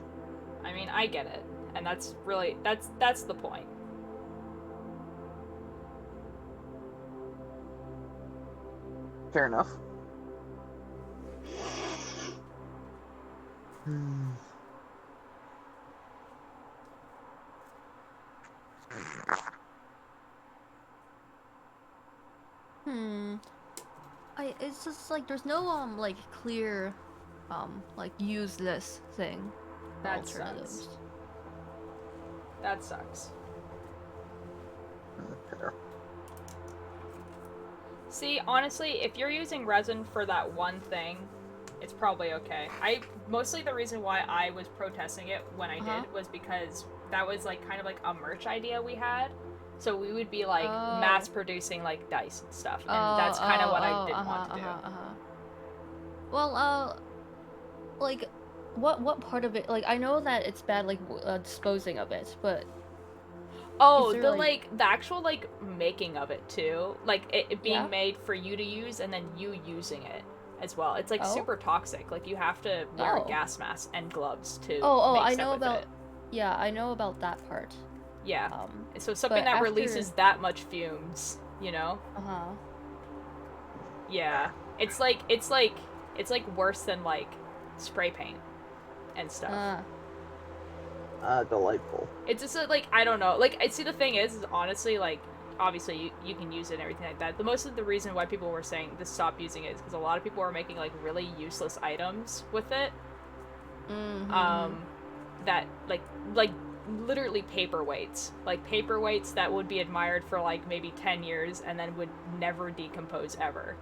I mean, I get it. And that's really, that's the point. Fair enough. It's just like there's no like clear like use this thing. That alternatives. sucks. That sucks. Fair. See, honestly, if you're using resin for that one thing, it's probably okay. Mostly the reason why I was protesting it when I did was because that was like kind of like a merch idea we had. So we would be like mass producing like dice and stuff, and that's kind of what I didn't want to do. Well, like, what part of it? Like, I know that it's bad, like disposing of it, but oh, the actual like making of it too, like it being made for you to use and then you using it as well. It's like super toxic. Like you have to wear a gas mask and gloves to. I know about. Yeah, I know about that part. Yeah. So something that releases that much fumes, you know? Yeah. It's like worse than like spray paint and stuff. Delightful. It's just like, I don't know. Like, I see the thing is honestly, like, obviously you can use it and everything like that. The most of the reason why people were saying to stop using it is because a lot of people were making like really useless items with it. That like literally paperweights. Like paperweights that would be admired for like maybe 10 years and then would never decompose ever.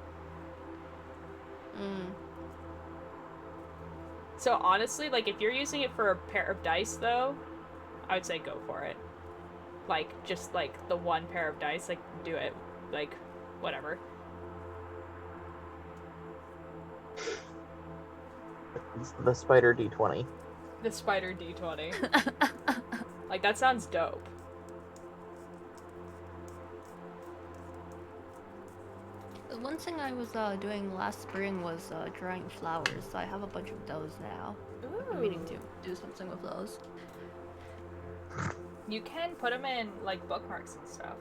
So honestly, like if you're using it for a pair of dice though, I would say go for it. Like just like the one pair of dice, like do it. Like whatever. The Spider D20. The Spider D20. Like that sounds dope. One thing I was doing last spring was drawing flowers, so I have a bunch of those now. I'm meaning to do something with those. You can put them in like bookmarks and stuff.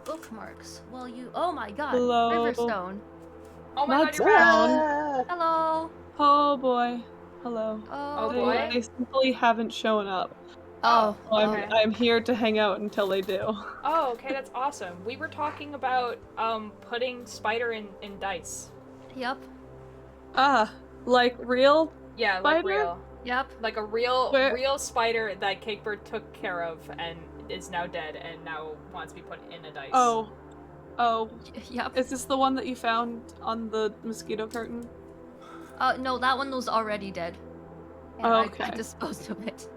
Bookmarks? Well, oh my god, Hello. Riverstone. Oh my What's god, you're back! down? Hello. Oh boy. Hello. Oh boy. They simply haven't shown up. Oh, So okay. I'm here to hang out until they do. Oh, okay, that's awesome. We were talking about putting Spider in dice. Yep. Like real? Yeah, like Spider? real. Yep. Like a real spider that Cakebird took care of and is now dead and now wants to be put in a dice. Oh. Oh, Yep. is this the one that you found on the mosquito curtain? No, that one was already dead. And Oh, I okay. disposed of it.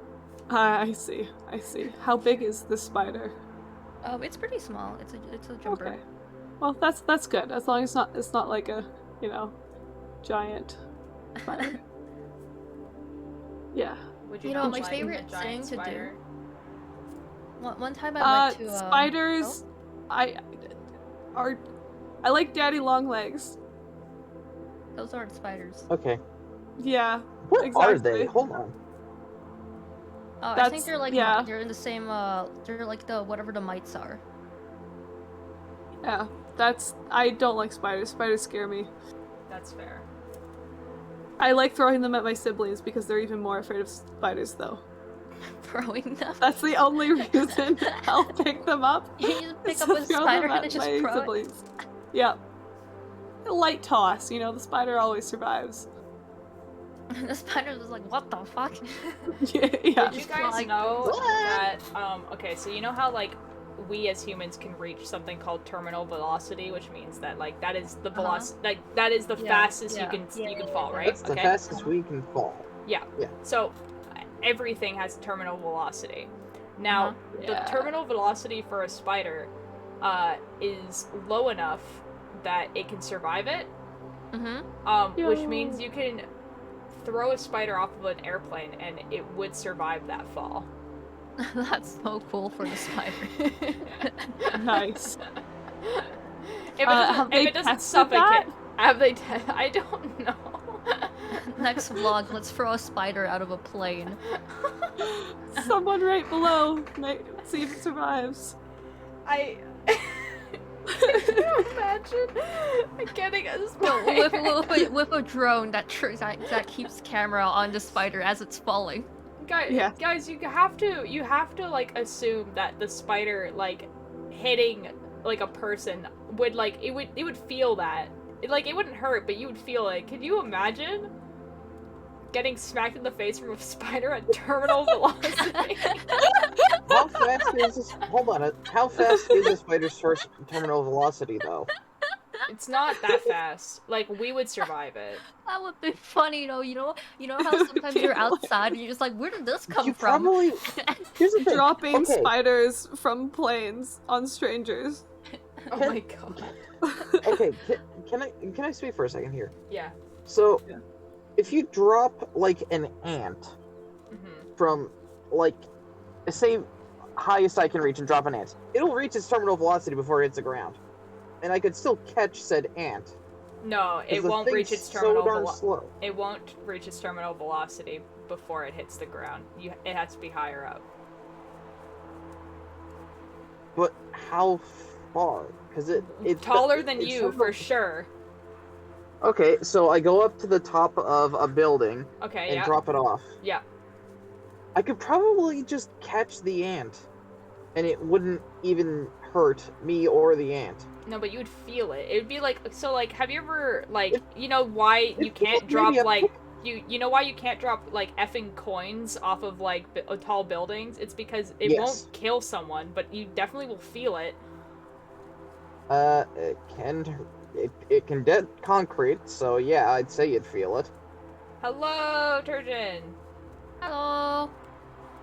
I see. I see. How big is this spider? It's pretty small. It's a jumper. Okay. Well, that's good. As long as it's not like a, giant spider. Yeah. Would You not know, my like favorite a giant thing to do- spider? One time I went to spiders. I like daddy long legs. those aren't spiders. Okay. Yeah. What are Exactly. they? Hold on. I That's- think they're like yeah. they're in the same they're like the whatever the mites are. Yeah. I don't like spiders. Spiders scare me. That's fair. I like throwing them at my siblings because they're even more afraid of spiders, though. Throwing them. That's the only reason I'll pick them up. You just pick is up to a throw spider them and at just my throw it. siblings. Yeah. A light toss, the spider always survives. The spider was like, what the fuck? Yeah. Did you guys Flying. know that, okay, so you know how, like, we as humans can reach something called terminal velocity, which means that, like, that is the velocity, like, that is the Yeah, fastest yeah. you can fall, right? That's the Okay? fastest we can fall. Yeah. Yeah. So, everything has terminal velocity. Now, Yeah. the terminal velocity for a spider, is low enough that it can survive it, which means you can throw a spider off of an airplane and it would survive that fall. That's so cool for the spider. Nice. If it doesn't suffocate, have they? I don't know. Next vlog, let's throw a spider out of a plane. Someone right below. See if it survives. Can you imagine getting a No, spider? with a drone that keeps camera on the spider as it's falling. Guys, you have to like assume that the spider like hitting like a person would like it would feel that. It wouldn't hurt, but you would feel it. Can you imagine getting smacked in the face from a spider at terminal velocity? How fast is this? Hold on. How fast is a spider's first terminal velocity, though? It's not that fast. Like, we would survive it. That would be funny, though. You know how sometimes you're outside and you're just like, where did this come You from? probably. Here's the thing. Dropping Okay. spiders from planes on strangers. Oh my god. Okay, can I speak for a second here? Yeah. So, Yeah. if you drop like an ant Mm-hmm. from like, say, highest I can reach and drop an ant, it'll reach its terminal velocity before it hits the ground, and I could still catch said ant. No, 'cause it the won't thing's reach its so terminal darn velocity. slow. It won't reach its terminal velocity before it hits the ground. It has to be higher up. But how far? Because it's Taller than it's you, sort of- for sure. Okay, so I go up to the top of a building Okay, and yeah. drop it off. Yeah. I could probably just catch the ant, and it wouldn't even hurt me or the ant. No, but you would feel it. It would be like, so like, have you ever, like, you know why you can't maybe drop, a- like, you know why you can't drop, like, effing coins off of, like, tall buildings? It's because it Yes. won't kill someone, but you definitely will feel it. It can dent concrete, so yeah, I'd say you'd feel it. Hello, Turgeon! Hello.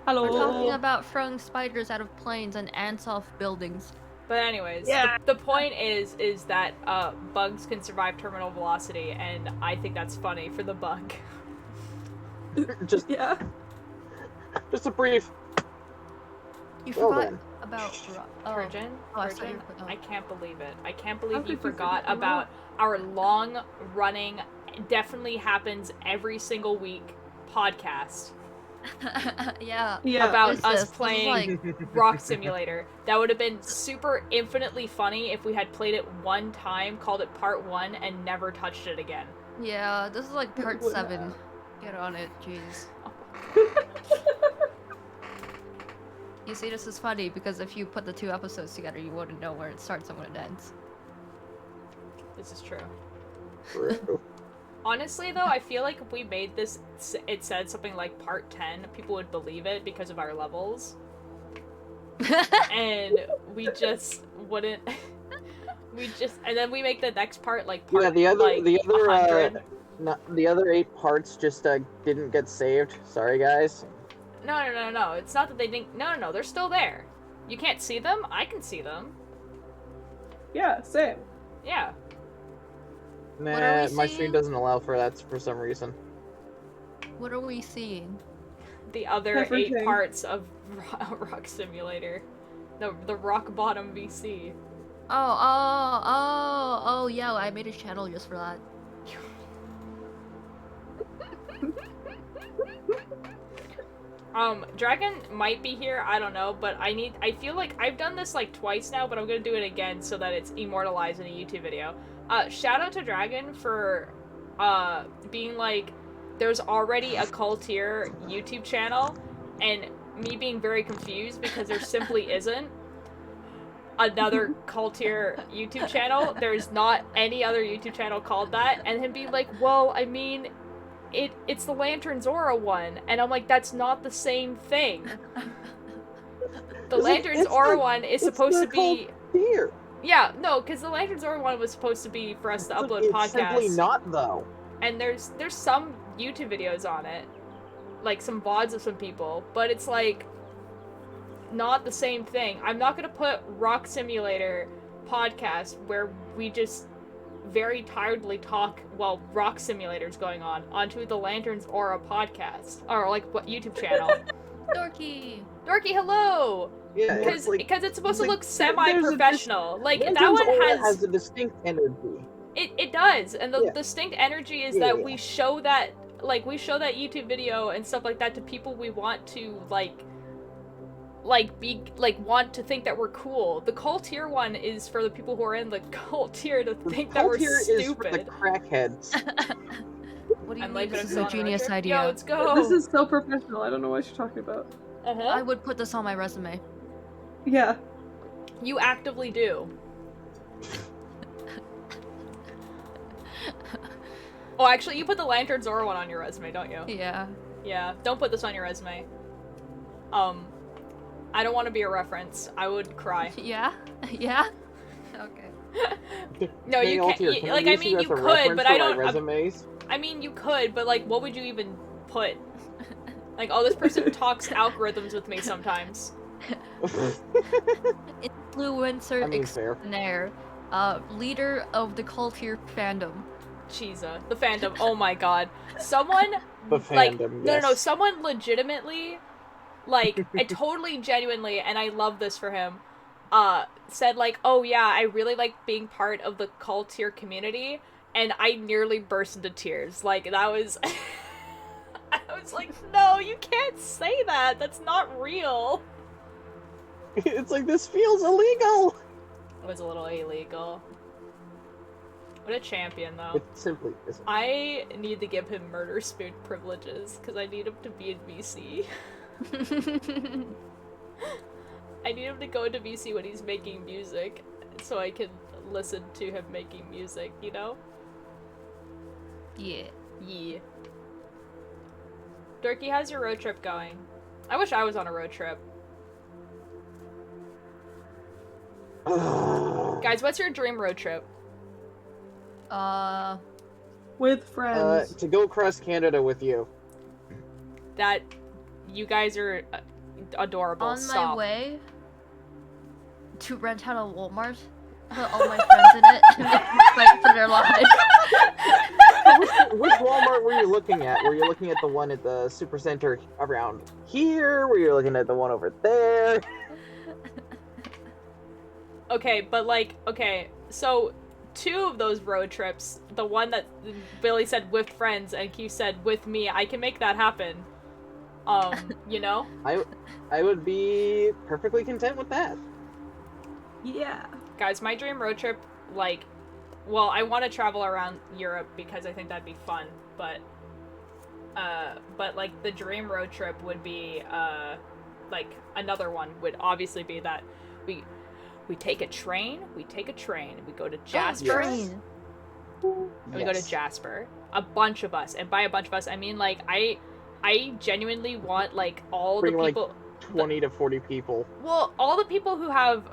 Hello. We're talking about throwing spiders out of planes and ants off buildings. But anyways, Yeah. the point is that bugs can survive terminal velocity, and I think that's funny for the bug. just Yeah. just a brief. You Well forgot then. about Turgeon, Oh, I thought you Turgeon, forgot. I can't believe it. I can't How believe you could you forgot forget about our long-running, definitely happens every single week podcast Yeah. Yeah. about What is us this? This is playing like- Rock Simulator. That would have been super infinitely funny if we had played it one time, called it part 1, and never touched it again. Yeah, this is like part would 7. Get on it, jeez. You see, this is funny because if you put the 2 episodes together, you wouldn't know where it starts and when it ends. This is true. True. Honestly, though, I feel like if we made this, it said something like part 10, people would believe it because of our levels. And we just wouldn't And then we make the next part like part Yeah, the other like 100. the other 8 parts just didn't get saved. Sorry, guys. No. It's not that they didn't. No. They're still there. You can't see them. I can see them. Yeah, same. Yeah. are Nah, we my seeing? stream doesn't allow for that for some reason. What are we seeing? The other 8 Everything. parts of Rock Simulator. The Rock Bottom VC. Oh, yeah, I made a channel just for that. Dragon might be here, I don't know, but I feel like I've done this like twice now, but I'm gonna do it again so that it's immortalized in a YouTube video. Shout out to Dragon for, being like, there's already a Cultier YouTube channel, and me being very confused because there simply isn't another Cultier YouTube channel. There's not any other YouTube channel called that, and him being like, well, I mean, it's the Lantern Zora one, and I'm like, that's not the same thing. The Lantern Zora one is supposed to be here. Yeah, no, because the Lantern Zora one was supposed to be for us to upload It's simply podcasts. not though. And there's some YouTube videos on it, like some VODs of some people, but it's like not the same thing. I'm not gonna put Rock Simulator podcast where we just very tiredly talk while Rock Simulator's going on onto the Lanterns Aura podcast or like what YouTube channel. Dorky! Dorky, hello. Yeah, Because it's supposed to look there's semi-professional. Like that Lanterns one Aura has a distinct energy. It does, and the Yeah. distinct energy is Yeah, that yeah. we show that YouTube video and stuff like that to people we want to want to think that we're cool. The Cultier one is for the people who are in the Cultier to think that we're Cultier stupid. is for the crackheads. What do you I'm mean? like, but This I'm is still a on genius road trip. idea. Yo, let's go. This is so professional. I don't know what you're talking about. I would put this on my resume. Yeah. You actively do. Oh, actually, you put the Lantern Zora one on your resume, don't you? Yeah. Yeah, don't put this on your resume. I don't want to be a reference. I would cry. Yeah? Yeah? Okay. No, Hey, you Altier, can't. can Like, we I use mean, as you a could, reference but for I my don't. resumes? I mean, you could, but like, what would you even put? Like, oh, this person talks algorithms with me sometimes. Influencer I mean, fair. extraordinaire. Leader of the Cultier fandom. Cheesa, the fandom. Oh my god, someone The like fandom, no, yes. someone legitimately, like, I totally genuinely, and I love this for him. Said like, oh yeah, I really like being part of the Cultier community, and I nearly burst into tears. Like that was. I was like, no, you can't say that. That's not real. It's like, this feels illegal! It was a little illegal. What a champion, though. It simply isn't. I need to give him murder spoon privileges, because I need him to be in VC. I need him to go into VC when he's making music, so I can listen to him making music, you know? Yeah. Yeah. Durkee, how's your road trip going? I wish I was on a road trip. Guys, what's your dream road trip? With friends. To go across Canada with you. That you guys are adorable. On Stop. my way to rent out a Walmart, put all my friends in it, and make them fight for their lives. Which Walmart were you looking at? Were you looking at the one at the Supercenter around here? Were you looking at the one over there? Okay, but like, okay, so 2 of those road trips, the one that Billy said with friends and Q said with me, I can make that happen. You know? I would be perfectly content with that. Yeah. Guys, my dream road trip, like, well, I want to travel around Europe because I think that'd be fun, but like, the dream road trip would be, like, another one would obviously be that we take a train, we go to Jasper, Yes. and we go to Jasper, a bunch of us, and by a bunch of us, I mean, like, I genuinely want, like, all Bring, the people, 20 to 40 people. well, all the people who have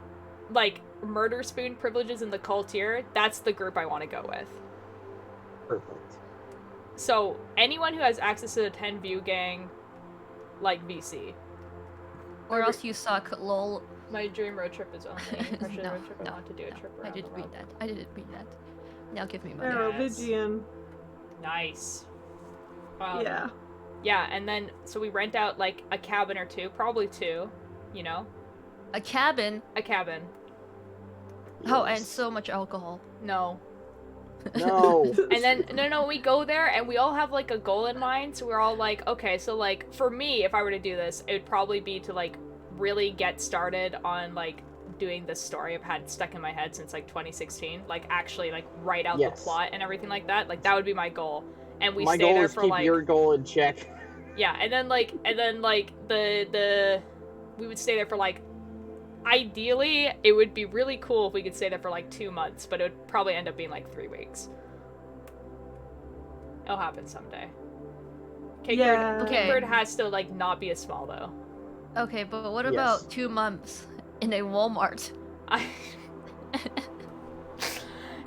like murder spoon privileges in the cult tier, that's the group I want to go with. Perfect. So anyone who has access to the 10 view gang, like VC. Or else you suck, lol. My dream road trip is only actually No, road trip. I no, want to do a no, trip I around didn't the read world. that. I didn't read that. Now give me money. Merovingian. Nice. Yeah. Yeah, and then so we rent out like a cabin or two, probably two, you know, A cabin? a cabin. Oh, and so much alcohol. No. No. And then no, we go there and we all have like a goal in mind. So we're all like, okay, so like for me, if I were to do this, it would probably be to like really get started on like doing this story I've had stuck in my head since like 2016. Like actually like write out Yes. the plot and everything like that. Like that would be my goal. And we My stay goal there is for keep like your goal in check. yeah, and then like the we would stay there for like ideally it would be really cool if we could stay there for like 2 months, but it would probably end up being like 3 weeks. It'll happen someday. Yeah. Okay. Cakebird has to like not be as small though. Okay, but what Yes. about 2 months in a Walmart? I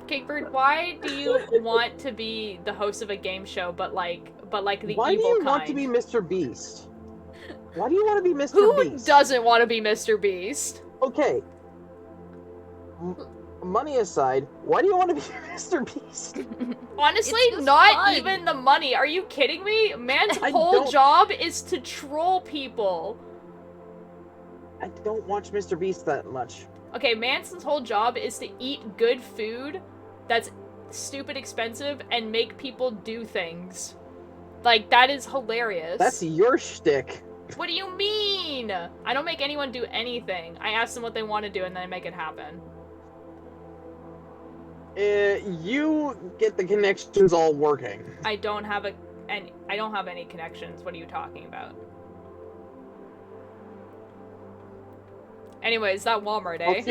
Cakebird, why do you want to be the host of a game show but like the Why do evil you kind? want to be Mr. Beast? Why do you want to be Mr. Who Beast? doesn't want to be Mr. Beast? Okay. Money aside, why do you want to be Mr. Beast? Honestly, It's just not fun. even the money. Are you kidding me? Man's I whole don't- job is to troll people. I don't watch Mr. Beast that much. Okay, man's whole job is to eat good food that's stupid expensive and make people do things. Like, that is hilarious. That's your shtick. What do you mean? I don't make anyone do anything. I ask them what they want to do and then I make it happen. You get the connections all working. I don't have any connections. What are you talking about? Anyways, that Walmart, eh?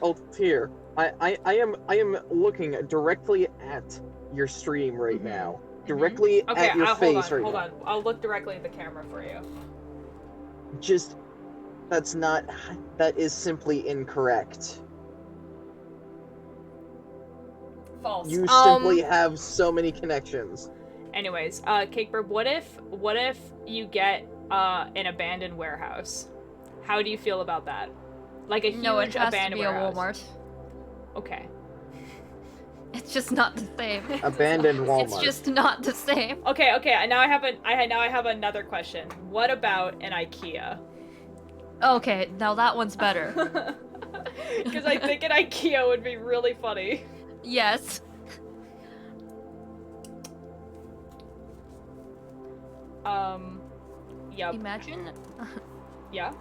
Altier. I am looking directly at your stream right now. Directly Okay, at your hold face on, right hold now. on. I'll look directly at the camera for you. Just that is simply incorrect. False. You simply have so many connections. Anyways, Cakebird, what if you get an abandoned warehouse? How do you feel about that? Like a huge No, it has to abandoned be a warehouse. Walmart. Okay. It's just not the same. Abandoned Walmart. It's just not the same. Okay. Now I have another question. What about an IKEA? Okay, now that one's better. Because I think an IKEA would be really funny. Yes. Yep. Imagine Yeah.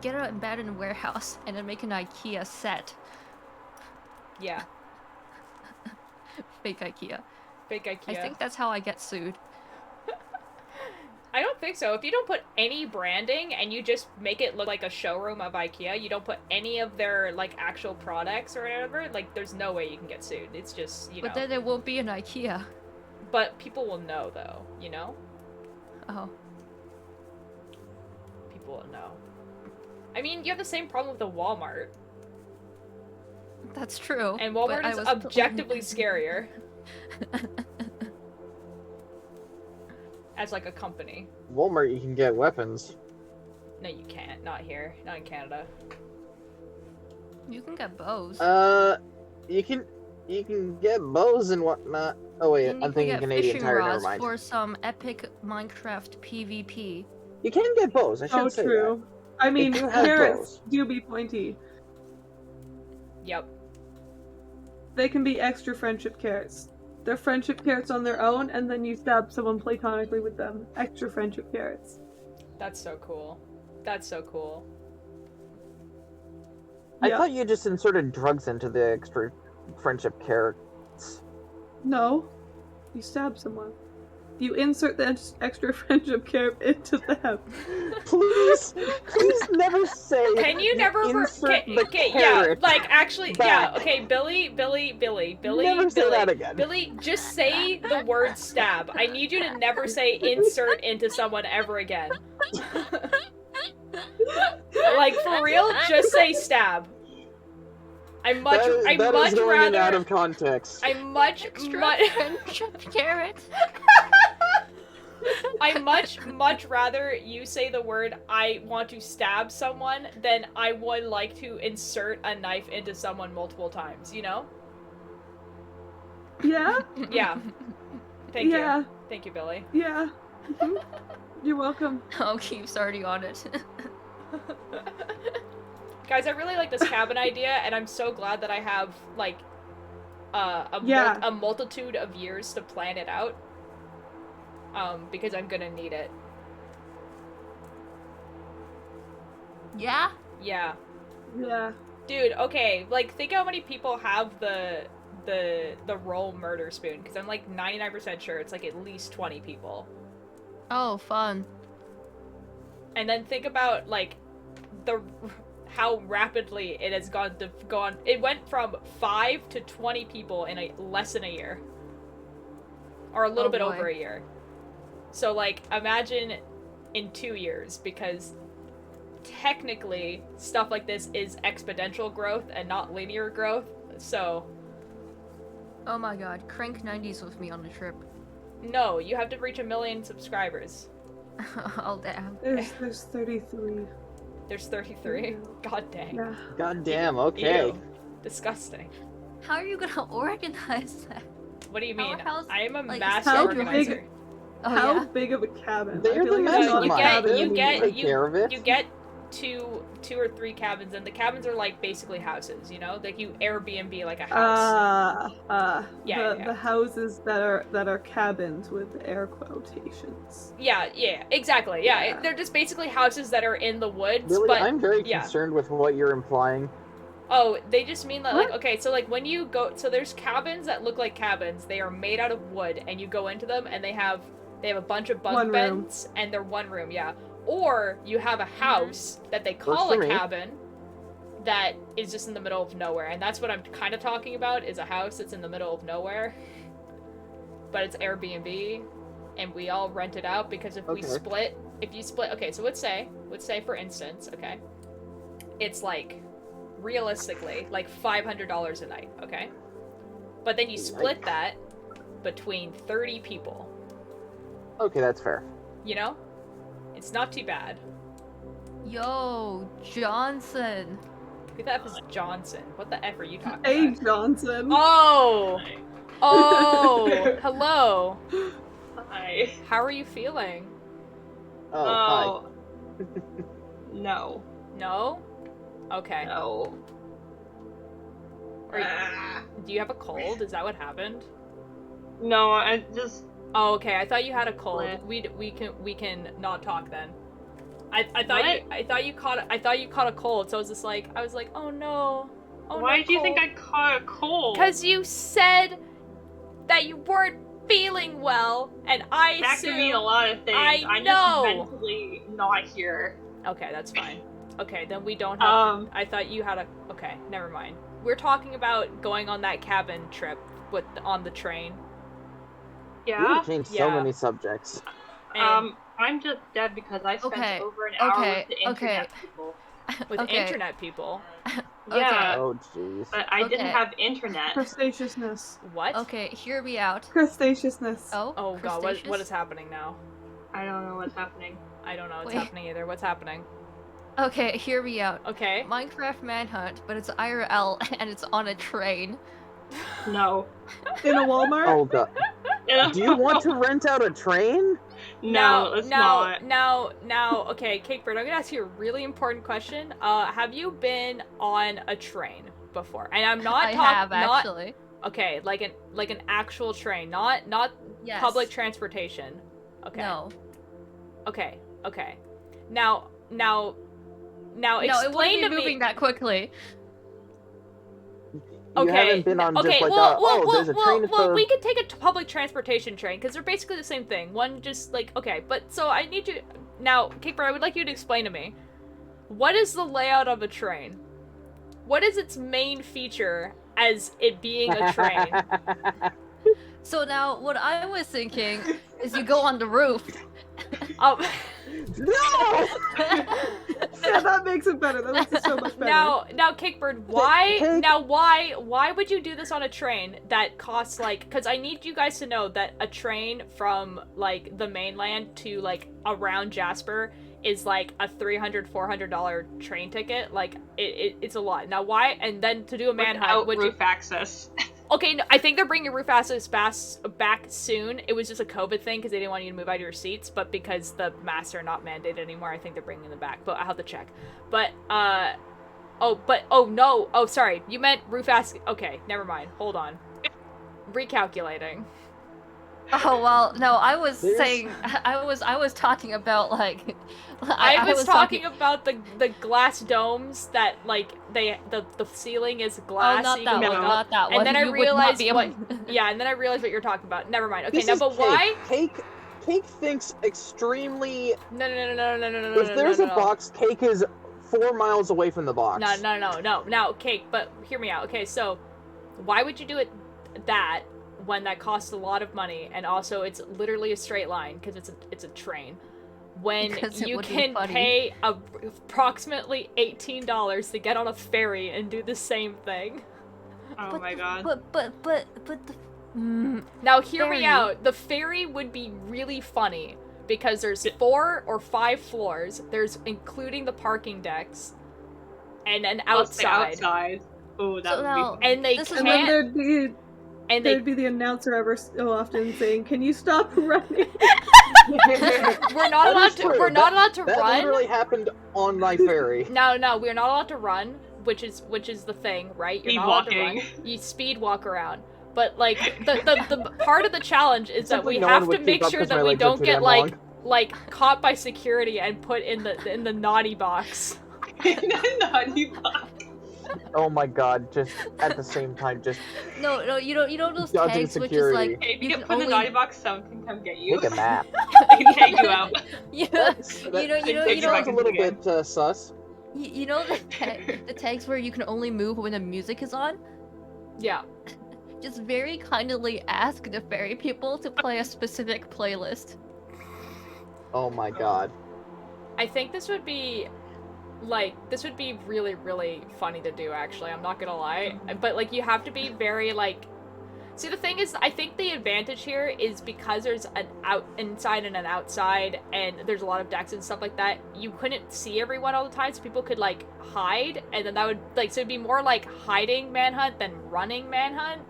get an abandoned warehouse and then make an IKEA set. Yeah. Fake IKEA. Fake IKEA. I think that's how I get sued. I don't think so. If you don't put any branding and you just make it look like a showroom of IKEA, you don't put any of their like actual products or whatever, like there's no way you can get sued. It's just, you know. But then it won't be an IKEA. But people will know though, you know? Oh. People will know. I mean, you have the same problem with the Walmart. That's true. And but Walmart I is was- objectively scarier as like a company. Walmart, you can get weapons. No, you can't. Not here. Not in Canada. You can get bows. You can get bows and whatnot. Oh wait, And you I'm can thinking get Canadian fishing Tire. Never rods mind. for some epic Minecraft PvP. You can get bows. I should Oh, say true. I mean, do have carrots bows. do be pointy. Yep. They can be extra friendship carrots. They're friendship carrots on their own, and then you stab someone platonically with them. Extra friendship carrots. That's so cool. That's so cool. that. I Yeah. thought you just inserted drugs into the extra friendship carrots. No, you stab someone. You insert the extra friendship carrot into them. Please never say. Can you never insert the okay, yeah, carrot like actually back. yeah, okay, Billy, Never say that again. Billy, just say the word stab. I need you to never say insert into someone ever again. Like, for real, just say stab. I much that is going rather in out of context. I much Friendship carrot. I much rather you say the word I want to stab someone than I would like to insert a knife into someone multiple times, you know? Yeah? Yeah. Thank Yeah. you. Thank you, Billy. Yeah. Mhm. You're welcome. Oh, Keith's already on it. Guys, I really like this cabin idea, and I'm so glad that I have, like, a multitude of years to plan it out. Because I'm gonna need it. Yeah? Yeah. Yeah. Dude, okay, like, think how many people have the roll murder spoon, because I'm, like, 99% sure it's, like, at least 20 people. Oh, fun. And then think about, like, how rapidly it has gone. It went from 5 to 20 people in less than a year. Or a little bit boy. over a year. So, like, imagine in 2 years, because technically stuff like this is exponential growth and not linear growth, so... Oh my god, crank 90s with me on the trip. No, you have to reach 1 million subscribers. Oh, damn. There's 33. There's 33? God dang. Yeah. God damn, okay. Ew. Disgusting. How are you gonna organize that? What do you Our mean? house, I am a like, master how organizer. Oh, How yeah? big of a cabin? They're I feel the like it's not a you mastermind. cabin. you get Take care of it. you get two or three cabins, and the cabins are like basically houses, you know? Like you Airbnb like a house. Yeah. The houses that are cabins with air quotations. Yeah, exactly. Yeah, Yeah. they're just basically houses that are in the woods, Really, but I'm very yeah. concerned with what you're implying. Oh, they just mean that, like, What? okay, so, like, when you go, so there's cabins that look like cabins, they are made out of wood, and you go into them, and they have a bunch of bunk One room. beds, and they're one room, yeah. Or, you have a house that they Works call for a me. cabin, that is just in the middle of nowhere, and that's what I'm kind of talking about, is a house that's in the middle of nowhere. But it's Airbnb, and we all rent it out, because if you split, okay, so let's say for instance, okay, it's like, realistically, like $500 a night, okay? But then you split that between 30 people. Okay, that's fair. You know? It's not too bad. Yo, Johnson. Who the F is Johnson? What the F are you talking Hey, about? Johnson. Oh! Oh! Hello! Hi. How are you feeling? Oh, No. No? Okay. No. Do you have a cold? Is that what happened? No, I just. Oh, okay. I thought you had a cold. What? We can not talk then. I thought you caught a cold. So I was like, oh no. Oh, Why no, do you think cold. I caught a cold? Because you said that you weren't feeling well, and I that assumed... could mean a lot of things. I I'm know. just mentally not here. Okay, that's fine. Okay, then we don't have to... I thought you had a... Okay, never mind. We're talking about going on that cabin trip on the train. You Yeah. changed so Yeah. many subjects. And I'm just dead because I spent Okay, over an hour okay, with the internet people. with Okay. internet people. Yeah, Oh, jeez. but I didn't Okay. have internet. Crustaciousness. What? Okay, hear me out. Crustaciousness. Oh, Oh god, crustaceous? what is happening now? I don't know what's happening. I don't know what's Wait. happening either. What's happening? Okay, hear me out. Okay. Minecraft Manhunt, but it's IRL and it's on a train. No. In a Walmart? Oh, god. Do you want to rent out a train? No, it's not. Now, okay, Cakebird, I'm gonna ask you a really important question. Have you been on a train before? And I'm not I talking have actually. Okay, like an actual train, not Yes. public transportation. Okay. No. Okay. Now No, it explain wouldn't be to moving me. that quickly. You Okay. haven't been on Okay. just like there's a train at the... we could take a public transportation train because they're basically the same thing. One just like okay, but so I need you now, Cakebird. I would like you to explain to me what is the layout of a train. What is its main feature as it being a train? So now, what I was thinking is you go on the roof. No! Yeah, that makes it better. That makes it so much better. Now, Cakebird, why would you do this on a train that costs like? Because I need you guys to know that a train from like the mainland to like around Jasper is like a $300-$400 train ticket. Like it's a lot. Now why? And then to do a manhunt, Without roof access. Okay, no, I think they're bringing roof access back soon. It was just a COVID thing because they didn't want you to move out of your seats, but because the masks are not mandated anymore, I think they're bringing them back. But I'll have to check. But sorry, you meant roof access. Okay, never mind. Hold on. Recalculating. Oh well, no, I was saying I was talking about like I was talking about the glass domes that like the ceiling is glass. Oh, not so you that can one, look not up. that one. And then I You would not realized be what. able- Yeah, and then I realized what you're talking about. Never mind. Okay, This now is but why? Cake thinks extremely. No. If there's a box, Cake is 4 miles away from the box. No. Now, Cake, but hear me out. Okay, so why would you do it that when that costs a lot of money and also it's literally a straight line because it's a train? When Because it you would be can funny. pay approximately $18 to get on a ferry and do the same thing. Oh my god. But the Now, hear me Ferry. out. The ferry would be really funny because there's 4 or 5 floors. There's including the parking decks and an Plus the outside. outside. Oh, that So would now- be fun. And they This is And then can't. there'd be the announcer ever so often saying, "Can you stop running?" We're not allowed to. We're not allowed to That run. literally happened on my ferry. No, we're not allowed to run, which is the thing, right? You're Speed not allowed to run. walking. You speed walk around. But like the part of the challenge is that Simply we no have one to would make keep up sure 'cause that my we legs are don't too get damn like long. caught by security and put in the naughty box. Naughty box. Oh my god! Just at the same time, just no, you don't those Dodging tags which is like security. Hey, if you you get can put in the only naughty box, someone can come get you. take a nap. They can take you out. yeah, That's- you know Take you back Sounds a into little the game. bit sus. you know the tags where you can only move when the music is on. Yeah. Just very kindly ask the ferry people to play a specific playlist. Oh my god. I think this would be really, really funny to do, actually. I'm not gonna lie. But, like, you have to be very, like... See, the thing is, I think the advantage here is because there's an inside and an outside, and there's a lot of decks and stuff like that, you couldn't see everyone all the time, so people could, like, hide, and then that would, like, so it'd be more like hiding manhunt than running manhunt.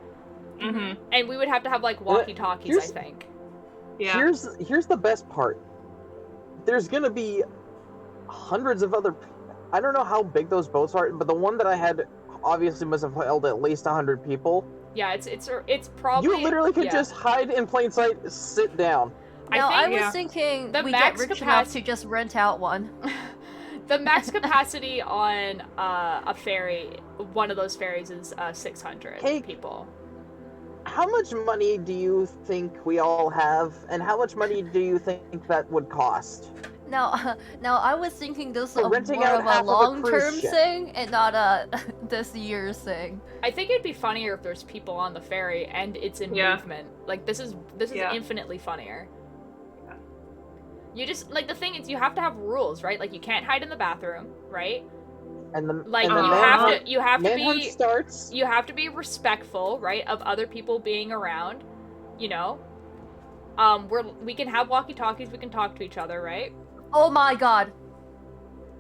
Mm-hmm. And we would have to have, like, walkie-talkies, I here's- think. Yeah. Here's the best part. There's gonna be hundreds of other. I don't know how big those boats are, but the one that I had obviously must have held at least 100 people. Yeah, it's probably... You literally could yeah. just hide in plain sight, sit down. Now I think was yeah. thinking the we get max rich enough capac- to just rent out one. the max capacity on a ferry, one of those ferries, is 600 Hey. people. How much money do you think we all have, and how much money do you think that would cost? Now I was thinking this So was renting more out of half a of a long-term cruise ship. thing and not a this year's thing. I think it'd be funnier if there's people on the ferry and it's in Yeah. movement. Like, this is Yeah. infinitely funnier. You just, like, the thing is, you have to have rules, right? Like, you can't hide in the bathroom, right? And the Like, and the you have to manhunt be starts. you have to be respectful, right, of other people being around, you know? We can have walkie-talkies, we can talk to each other, right? Oh my god.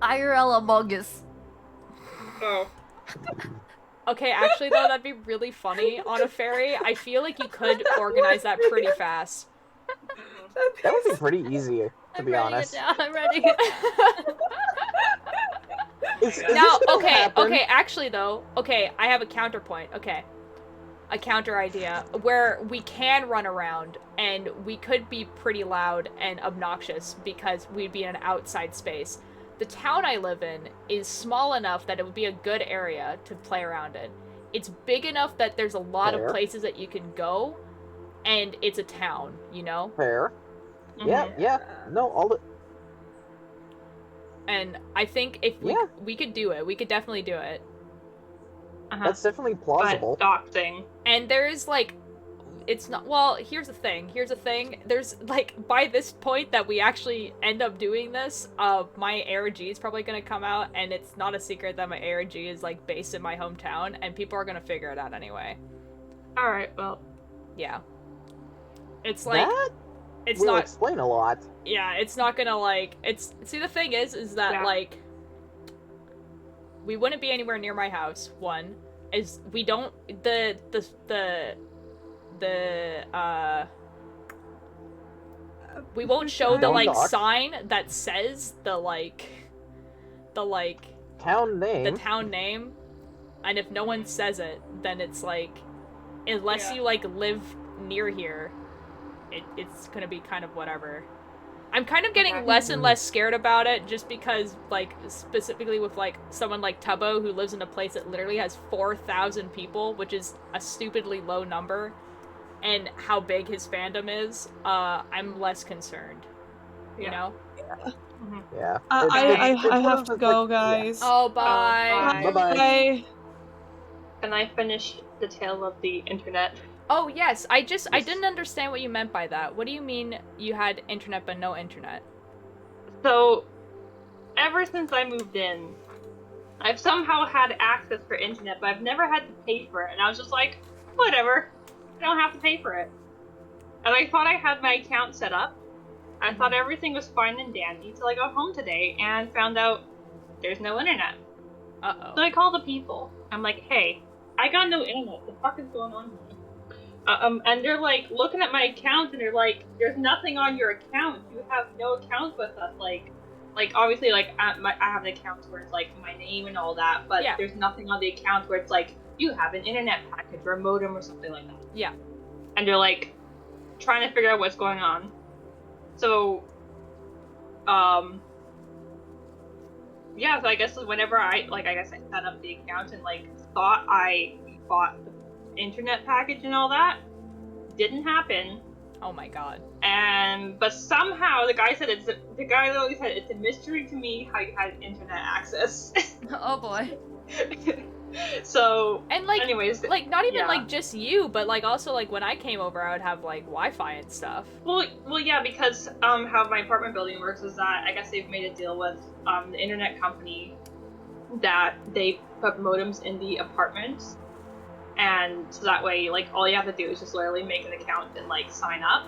IRL Among Us. Oh. Okay, actually, though, that'd be really funny on a ferry. I feel like you could organize that pretty fast. That would be pretty easy, to I'm be writing honest. it down. I'm writing it. Is Now, this gonna okay, happen? actually, though, okay, I have a counterpoint, okay. A counter idea, where we can run around, and we could be pretty loud and obnoxious, because we'd be in an outside space. The town I live in is small enough that it would be a good area to play around in. It's big enough that there's a lot Fair. of places that you can go, and it's a town, you know? Fair. Mm-hmm. Yeah. No, all the. And I think if Yeah. we could do it, we could definitely do it. Uh-huh. That's definitely plausible. But doxing. And there is, like, it's not. Well, here's the thing. There's like by this point that we actually end up doing this, my ARG is probably gonna come out, and it's not a secret that my ARG is like based in my hometown, and people are gonna figure it out anyway. All right. Well, Yeah. It's like That it's will not. explain a lot. Yeah, it's not gonna like. It's see the thing is that Yeah. like we wouldn't be anywhere near my house. One is we don't we won't show the Don't like dox. sign that says the Town name. the town name, and if no one says it, then it's like unless Yeah. you like live near here, it's gonna be kind of whatever. I'm kind of getting Okay. less and less scared about it just because, like, specifically with, like, someone like Tubbo who lives in a place that literally has 4,000 people, which is a stupidly low number, and how big his fandom is, I'm less concerned. You Yeah. know? Yeah. I It's one have of to those, go, like, yeah. guys. Oh, bye! bye. Bye-bye. Bye. can I finish the tale of the internet? Oh, yes, I didn't understand what you meant by that. What do you mean you had internet but no internet? So, ever since I moved in, I've somehow had access for internet, but I've never had to pay for it. And I was just like, whatever, I don't have to pay for it. And I thought I had my account set up. I thought everything was fine and dandy until I got home today and found out there's no internet. Uh-oh. So I call the people. I'm like, hey, I got no internet. What the fuck is going on here? And they're like looking at my account and they're like, there's nothing on your account. You have no account with us. Like obviously, like I have an account where it's like my name and all that, but Yeah. there's nothing on the account where it's like you have an internet package or a modem or something like that. Yeah. And they're like trying to figure out what's going on. So, yeah. So I guess whenever I set up the account and like thought I bought the internet package and all that, didn't happen. Oh my god. But somehow the guy literally said it's a mystery to me how you had internet access. Oh boy. So And like, anyways, like not even yeah. like just you, but like also like when I came over, I would have like Wi-Fi and stuff. Well, yeah, because how my apartment building works is that I guess they've made a deal with the internet company that they put modems in the apartments, and so that way, like, all you have to do is just literally make an account and like sign up,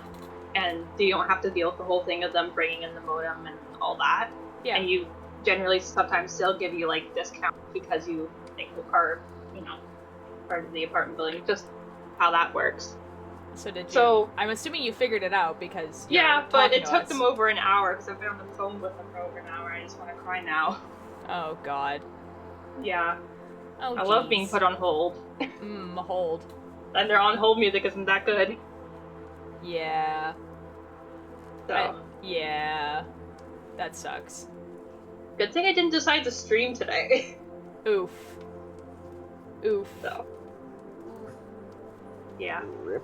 and you don't have to deal with the whole thing of them bringing in the modem and all that. Yeah. And you generally sometimes still give you like discounts because you are, part of the apartment building. Just how that works. So did you? So- I'm assuming you figured it out because you're Yeah, but talking it to took us. them over an hour because I've been on the phone with them for over an hour. I just want to cry now. Oh god. Yeah, Oh. I love being jeez. put on hold, Hold. and their on hold music isn't that good. Yeah. So Yeah. That sucks. good thing I didn't decide to stream today. Oof. Oof. So yeah, Rip.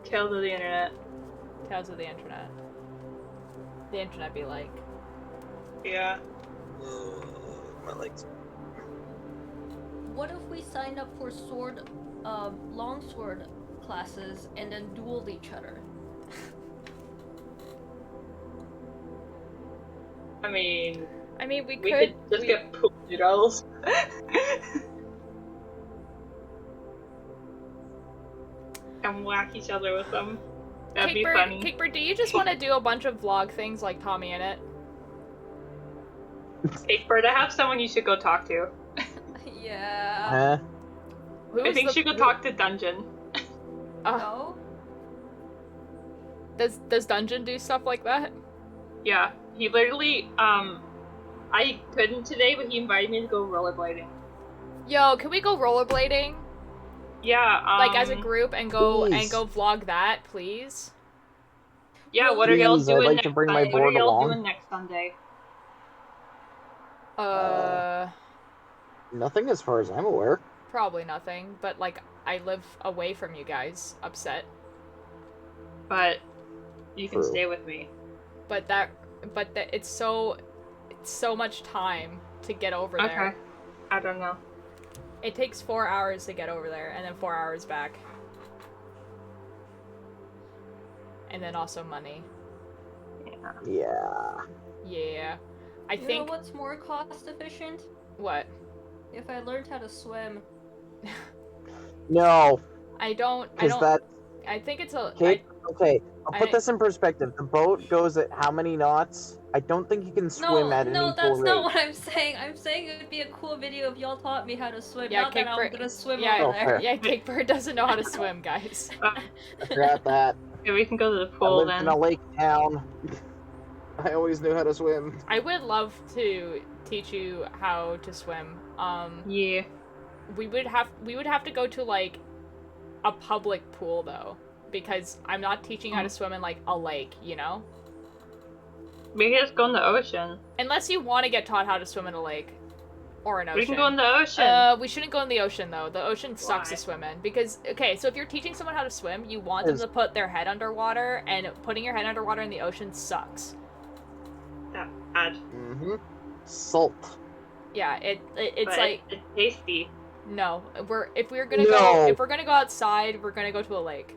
tales of the internet. Tales of the internet. The internet be like. Yeah. My legs. What if we signed up for longsword classes and then dueled each other? I mean, we we could just get poop noodles. And whack each other with them. That'd be funny. Cakebird, do you just want to do a bunch of vlog things like Tommy in it? Hey, Bird, I have someone you should go talk to. Yeah. Huh? I think you should go talk to Dungeon. No? Does Dungeon do stuff like that? Yeah, he literally, I couldn't today, but he invited me to go rollerblading. Yo, can we go rollerblading? Yeah, Like as a group and go please. vlog that, please? Yeah, what are y'all Please, I'd doing like next to bring my Sunday? What are board y'all along. doing next Sunday? Nothing as far as I'm aware. Probably nothing, but like I live away from you guys, upset. But you can True. stay with me. But it's so much time to get over there. Okay. I don't know. It takes 4 hours to get over there, and then 4 hours back. And then also money. Yeah. Yeah. I You think... know what's more cost efficient? What? If I learned how to swim. No, I don't... because that. I think it's a... Okay, I'll put I- this in perspective. The boat goes at how many knots? I don't think you can swim at an No, equal that's rate. not what I'm saying. I'm saying it would be a cool video if y'all taught me how to swim. Yeah, not that I'm Cakebird- gonna swim yeah, over there. fair. Yeah, Cakebird doesn't know how to swim, guys. I forgot that. Okay, we can go to the I pool lived then. in a lake town. I always knew how to swim. I would love to teach you how to swim. Yeah. We would have to go to, like, a public pool, though. Because I'm not teaching how to swim in, like, a lake, you know? We can just go in the ocean. Unless you want to get taught how to swim in a lake. Or an ocean. We can go in the ocean. We shouldn't go in the ocean, though. The ocean sucks Why? to swim in. Because, okay, so if you're teaching someone how to swim, you want them to put their head underwater, and putting your head underwater in the ocean sucks. That's bad. Mm-hmm. Salt. Yeah, it's But like... it's tasty. No, if we're gonna go outside, we're gonna go to a lake.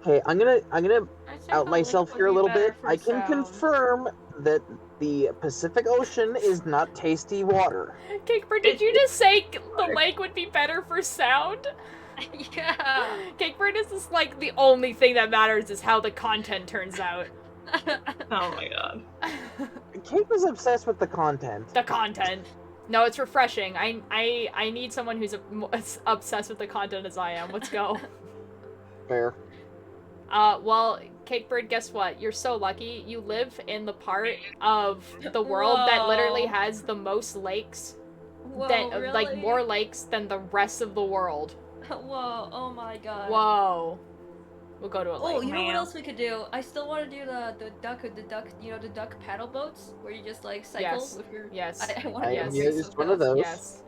Okay, I'm gonna I think out the myself lake here a would be little better bit. for I can sound. confirm that the Pacific Ocean is not tasty water. Cakebird, did you just say the lake would be better for sound? Yeah. Cakebird is just like the only thing that matters is how the content turns out. Oh my god. Kate was obsessed with the content. The content. No, it's refreshing. I need someone who's as obsessed with the content as I am. Let's go. Fair. Well, Cakebird, guess what? You're so lucky. You live in the part of the world that literally Whoa. has the most lakes. Whoa, That like really? more lakes than the rest of the world. Whoa, oh my god. Whoa. We'll go to a lake. Oh, you know what Man. else we could do? I still want to do the duck, you know, the duck paddle boats where you just like cycle Yes. with your. Yes. I want to Yes. do It's one of those. Yes.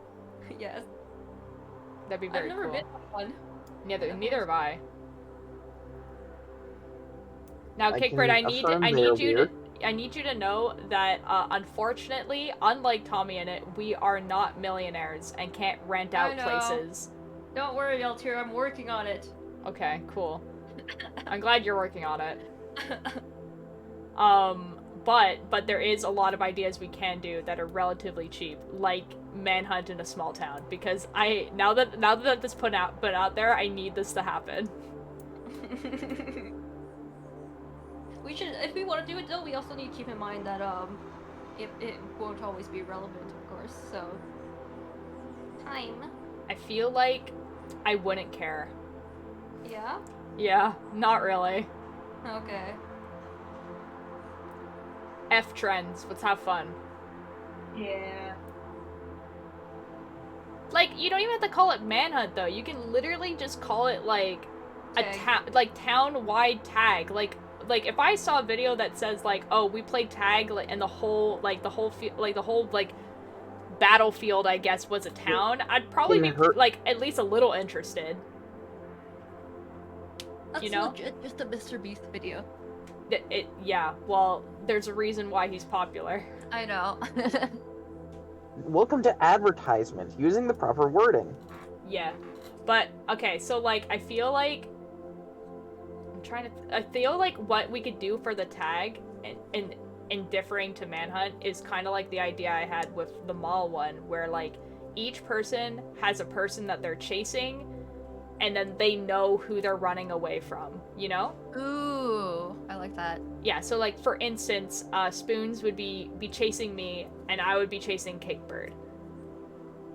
Yes. That'd be very I've never cool. been on one. Neither have I. Now, I Cakebird, can I need affirm they're weird. I need you to know that unfortunately, unlike Tommy and it, we are not millionaires and can't rent I out know. places. Don't worry, Altier, I'm working on it. Okay, cool. I'm glad you're working on it. But there is a lot of ideas we can do that are relatively cheap, like manhunt in a small town. Because now that this put out there, I need this to happen. We should, if we want to do it though, we also need to keep in mind that it won't always be relevant, of course. So time. I feel like I wouldn't care. Yeah. Yeah, not really. Okay. F trends. Let's have fun. Yeah. Like, you don't even have to call it manhunt though. You can literally just call it like a Tag. town-wide tag. Like if I saw a video that says like, oh, we played tag and the whole battlefield, I guess, was a town, I'd probably be like at least a little interested. That's you know? legit just a Mr. Beast video. Yeah, well, there's a reason why he's popular. I know. Welcome to advertisement, using the proper wording. Yeah. But, okay, so, like, I feel like what we could do for the tag in differing to manhunt is kind of like the idea I had with the mall one, where, like, each person has a person that they're chasing, and then they know who they're running away from, you know? Ooh, I like that. Yeah, so, like, for instance, Spoons would be chasing me, and I would be chasing Cakebird.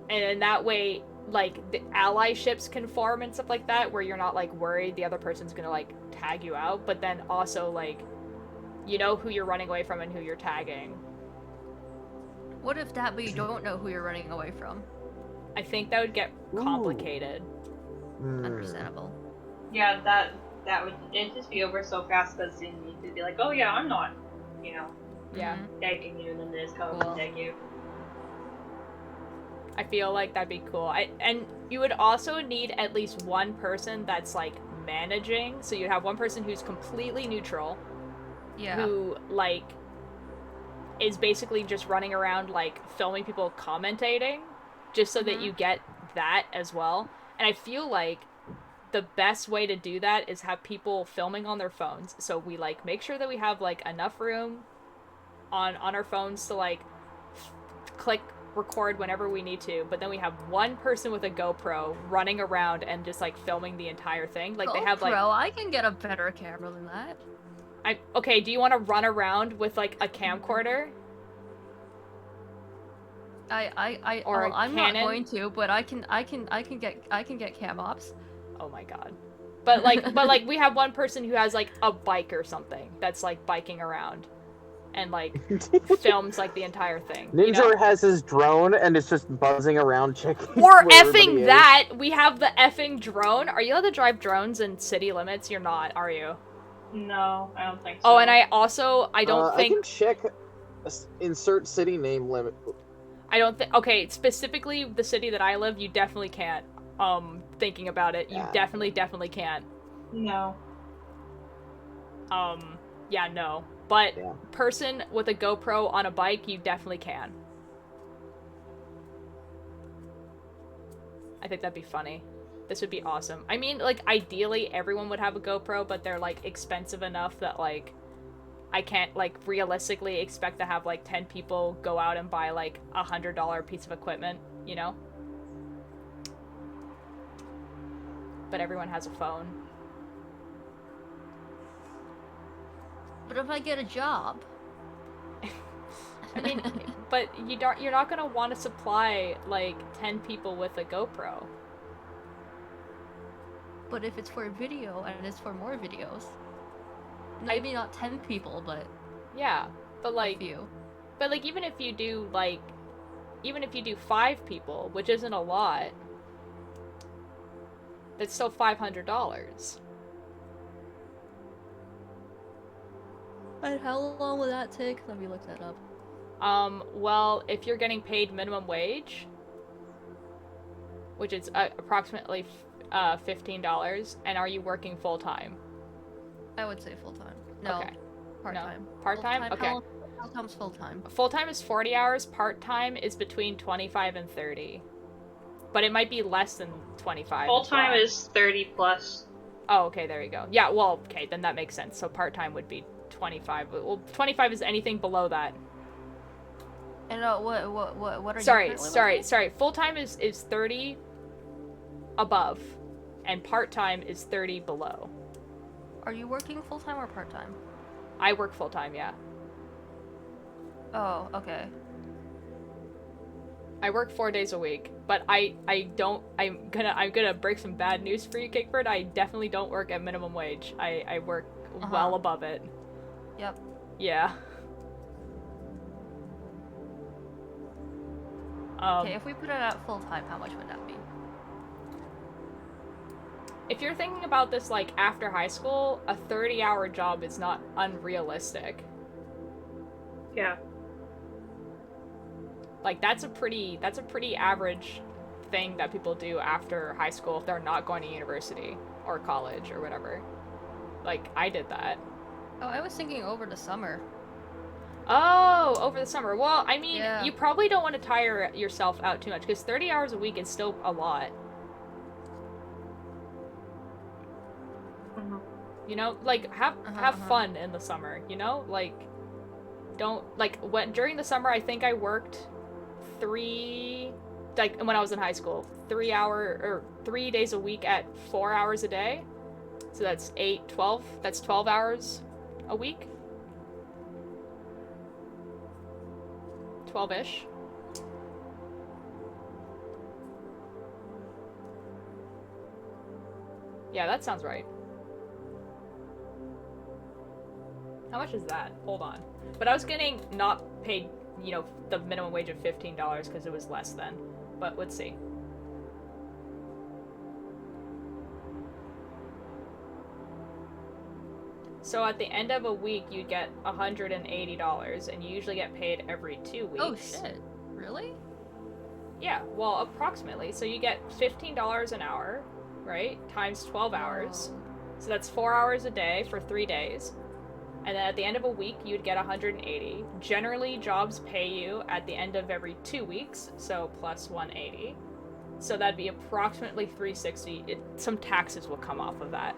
And in that way, like, the ally ships can form and stuff like that, where you're not, like, worried the other person's gonna, like, tag you out, but then also, like, you know who you're running away from and who you're tagging. What if that, but you don't know who you're running away from? I think that would get complicated. Understandable. Yeah, that would it'd just be over so fast because you need to be like, oh yeah, I'm not, you know, Yeah. tagging you, and then this how Cool. to tag you. I feel like that'd be cool. And you would also need at least one person that's, like, managing. So you'd have one person who's completely neutral. Yeah. Who, like, is basically just running around, like, filming people commentating, just so that you get that as well. And I feel like the best way to do that is have people filming on their phones. So we like make sure that we have like enough room on our phones to like click record whenever we need to, but then we have one person with a GoPro running around and just like filming the entire thing. Like they have like I can get a better camera than that. Okay, do you want to run around with like a camcorder? I'm not going to, but I can get cam ops. Oh my god. But like we have one person who has like a bike or something that's like biking around and like films like the entire thing. Ninja you know? has his drone and it's just buzzing around checking. Or where everybody effing is. that! We have the effing drone. Are you allowed to drive drones in city limits? You're not, are you? No, I don't think so. Oh, and I don't I think can check. Insert city name limit. I don't think. Okay, specifically the city that I live, you definitely can't. Thinking about it, you Yeah. definitely can't. No. Yeah, no. But Yeah. person with a GoPro on a bike, you definitely can. I think that'd be funny. This would be awesome. I mean, like, ideally, everyone would have a GoPro, but they're, like, expensive enough that, like, I can't, like, realistically expect to have, like, 10 people go out and buy, like, a $100 piece of equipment, you know? But everyone has a phone. But if I get a job, I mean, but you're not gonna want to supply, like, 10 people with a GoPro. but if it's for a video and it's for more videos, maybe not 10 people, but Yeah, but, a like, few. but, like, even if you do 5 people, which isn't a lot, it's still $500. And how long will that take? Let me look that up. Well, if you're getting paid minimum wage, which is approximately $15, and are you working full-time? I would say full-time. No, Okay. part-time. No. Part-time? Full-time? Okay. How comes full-time? Full-time is 40 hours, part-time is between 25 and 30. But it might be less than 25. Full as well. time is 30 plus. Oh, okay, there you go. Yeah, well, okay, then that makes sense. So part-time would be 25. Well, 25 is anything below that. And what are you Sorry. currently working? Full-time is 30 above, and part-time is 30 below. Are you working full-time or part-time? I work full-time, yeah. Oh, okay. I work 4 days a week, but I'm gonna break some bad news for you, Kickbird. I definitely don't work at minimum wage. I work well above it. Yep. Yeah. Okay, if we put it at full-time, how much would that be? If you're thinking about this like after high school, a 30-hour job is not unrealistic. Yeah. Like that's a pretty average thing that people do after high school if they're not going to university or college or whatever. Like I did that. Oh, I was thinking over the summer. Oh, over the summer. Well, I mean, Yeah. you probably don't want to tire yourself out too much because 30 hours a week is still a lot. You know, like have fun in the summer, you know? Like don't during the summer I think I worked 3 when I was in high school, 3 days a week at 4 hours a day. So that's 8, 12. That's 12 hours a week. 12-ish. Yeah, that sounds right. How much is that? Hold on. But I was getting not paid, you know, the minimum wage of $15 because it was less than. But let's see. So at the end of a week, you'd get $180, and you usually get paid every 2 weeks. Oh shit! Really? Yeah, well, approximately. So you get $15 an hour, right? Times 12 hours. So that's 4 hours a day for 3 days. And then at the end of a week, you'd get 180. Generally, jobs pay you at the end of every 2 weeks, so plus 180. So that'd be approximately $360. Some taxes will come off of that.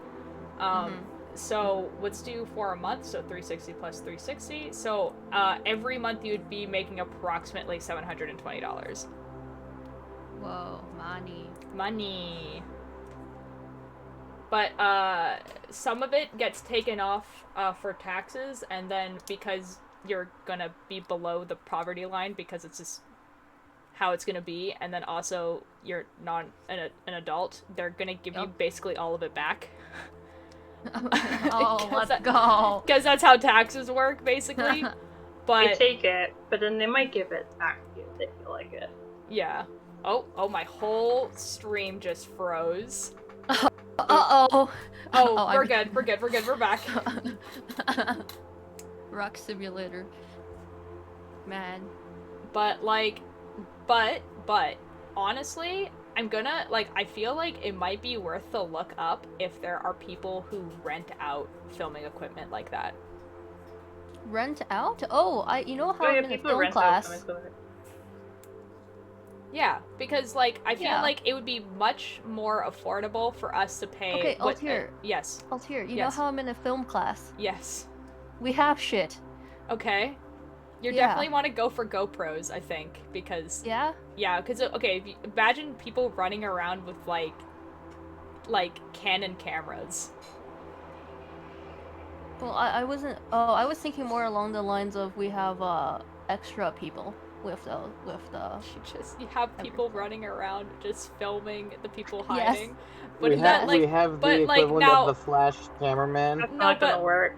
So let's do for a month, so 360 plus 360. So every month you'd be making approximately $720. Whoa, money. Money. But some of it gets taken off for taxes, and then because you're gonna be below the poverty line because it's just how it's gonna be, and then also you're not an adult, they're gonna give you basically all of it back. Oh, let's go. Because that's how taxes work, basically. But They take it, but then they might give it back to you if they feel like it. yeah. Oh, my whole stream just froze. Uh-oh. Oh, we're good, we're back. Rock simulator. Man. But honestly, I'm gonna, I feel like it might be worth the look up if there are people who rent out filming equipment like that. Rent out? Oh, you know how Oh, yeah, I'm in a people film rent out class. filming equipment. Yeah, because, I feel Yeah. like it would be much more affordable for us to pay... Okay, Altier. Yes. Altier, you Yes. know how I'm in a film class? Yes. We have shit. Okay. You Yeah. definitely want to go for GoPros, I think, because... Yeah? Yeah, because, okay, if you imagine people running around with, Canon cameras. Well, I wasn't... Oh, I was thinking more along the lines of we have, extra people with the... You have people running around just filming the people Yes. hiding. But we is have that, we have the but, equivalent now... of the Flash cameraman. That's No, not gonna but- work.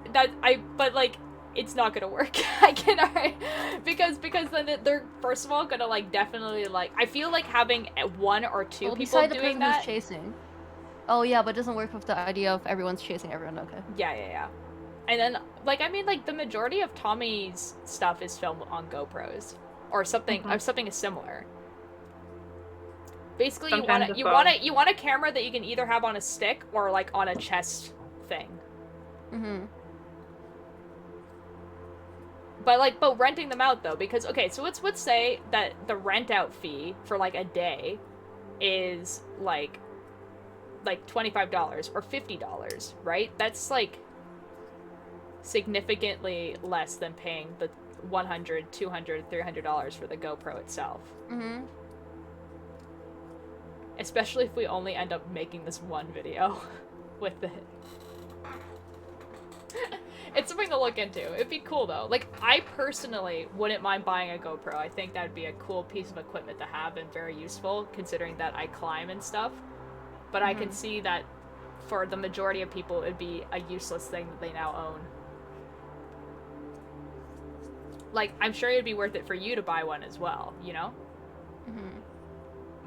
It's not gonna work. I can already... Because then they're, first of all, gonna, definitely, I feel like having one or two Well, people beside the doing person that... who's chasing. Oh, yeah, but it doesn't work with the idea of everyone's chasing everyone, okay. Yeah. And then, the majority of Tommy's stuff is filmed on GoPros. Or something, something similar. Basically, Sometimes a you phone. want a camera that you can either have on a stick or, on a chest thing. Mm-hmm. But renting them out, though, because, okay, so let's say that the rent-out fee for, a day is, $25 or $50, right? That's, significantly less than paying the $100, $200, $300 for the GoPro itself. Mm-hmm. Especially if we only end up making this one video with it. It's something to look into. It'd be cool, though. I personally wouldn't mind buying a GoPro. I think that'd be a cool piece of equipment to have and very useful, considering that I climb and stuff. But I can see that for the majority of people, it'd be a useless thing that they now own. I'm sure it'd be worth it for you to buy one as well, you know? Mm-hmm.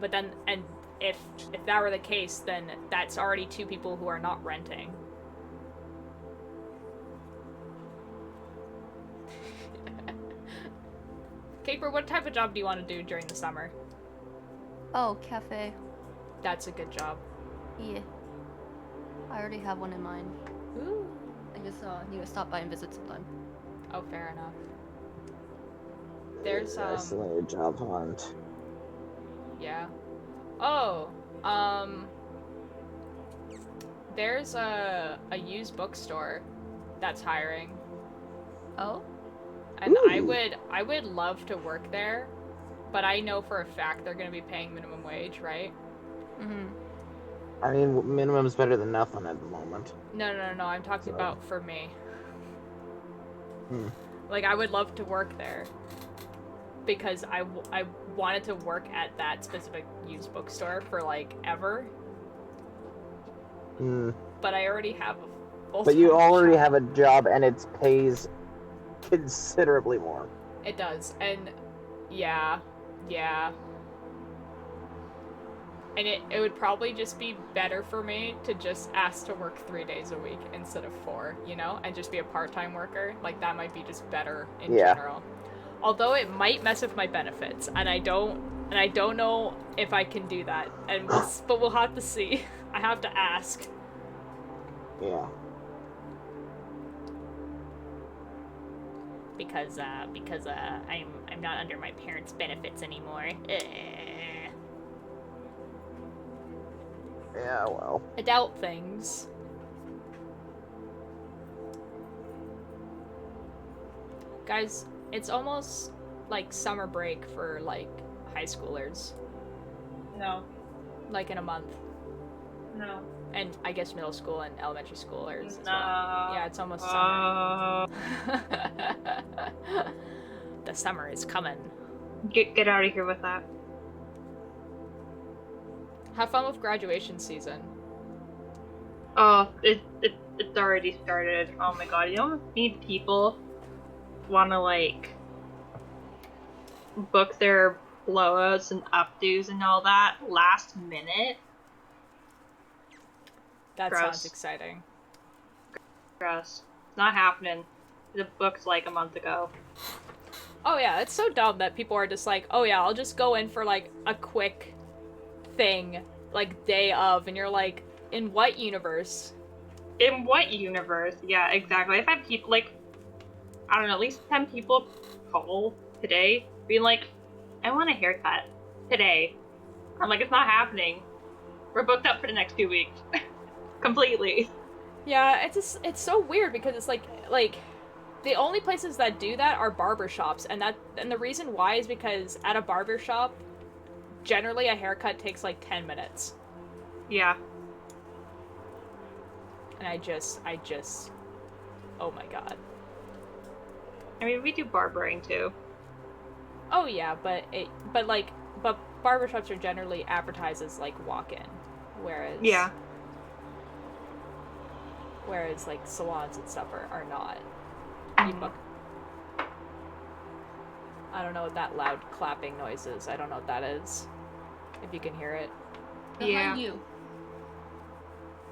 But then, and if that were the case, then that's already two people who are not renting. Caper, what type of job do you want to do during the summer? Oh, cafe. That's a good job. Yeah. I already have one in mind. Ooh. I just need to stop by and visit sometime. Oh, fair enough. There's, Isolated a job hunt. yeah. Oh, there's a used bookstore that's hiring. Oh? And Ooh. I would love to work there, but I know for a fact they're gonna be paying minimum wage, right? Mm-hmm. I mean, minimum's better than nothing at the moment. No, I'm talking So- about for me. Hmm. I would love to work there. Because I wanted to work at that specific used bookstore for, ever. Hmm. But I already have a full-time But you already job. have a job, and it pays considerably more. It does, and yeah. And it would probably just be better for me to just ask to work 3 days a week instead of 4, you know? And just be a part-time worker. That might be just better in general. Although it might mess with my benefits, and I don't know if I can do that. But we'll have to see. I have to ask. Yeah. Because I'm not under my parents' benefits anymore. Yeah, well. adult things. Guys, it's almost like summer break for like high schoolers. No. Like in a month. No. And I guess middle school and elementary schoolers as No. well. Yeah, it's almost summer. The summer is coming. Get out of here with that. Have fun with graduation season. Oh, it's already started. Oh my god, you know how many people want to like book their blowouts and updos and all that last minute? That Gross. sounds exciting. Gross. It's not happening. The book's like a month ago. Oh yeah, it's so dumb that people are just like, oh yeah, I'll just go in for like a quick thing, like day of, and you're like, in what universe? In what universe? Yeah, exactly. I've had people like, I don't know, at least 10 people call today being like, I want a haircut today. I'm like, it's not happening. We're booked up for the next 2 weeks. Completely. Yeah, it's so weird because it's like the only places that do that are barbershops, and the reason why is because at a barbershop, generally a haircut takes like 10 minutes. Yeah. And I just oh my god. I mean, we do barbering too. Oh yeah, but barbershops are generally advertised as like walk-in, whereas Yeah. Whereas like salons and stuff are not. You book. I don't know what that loud clapping noise is. I don't know what that is. If you can hear it. Behind you.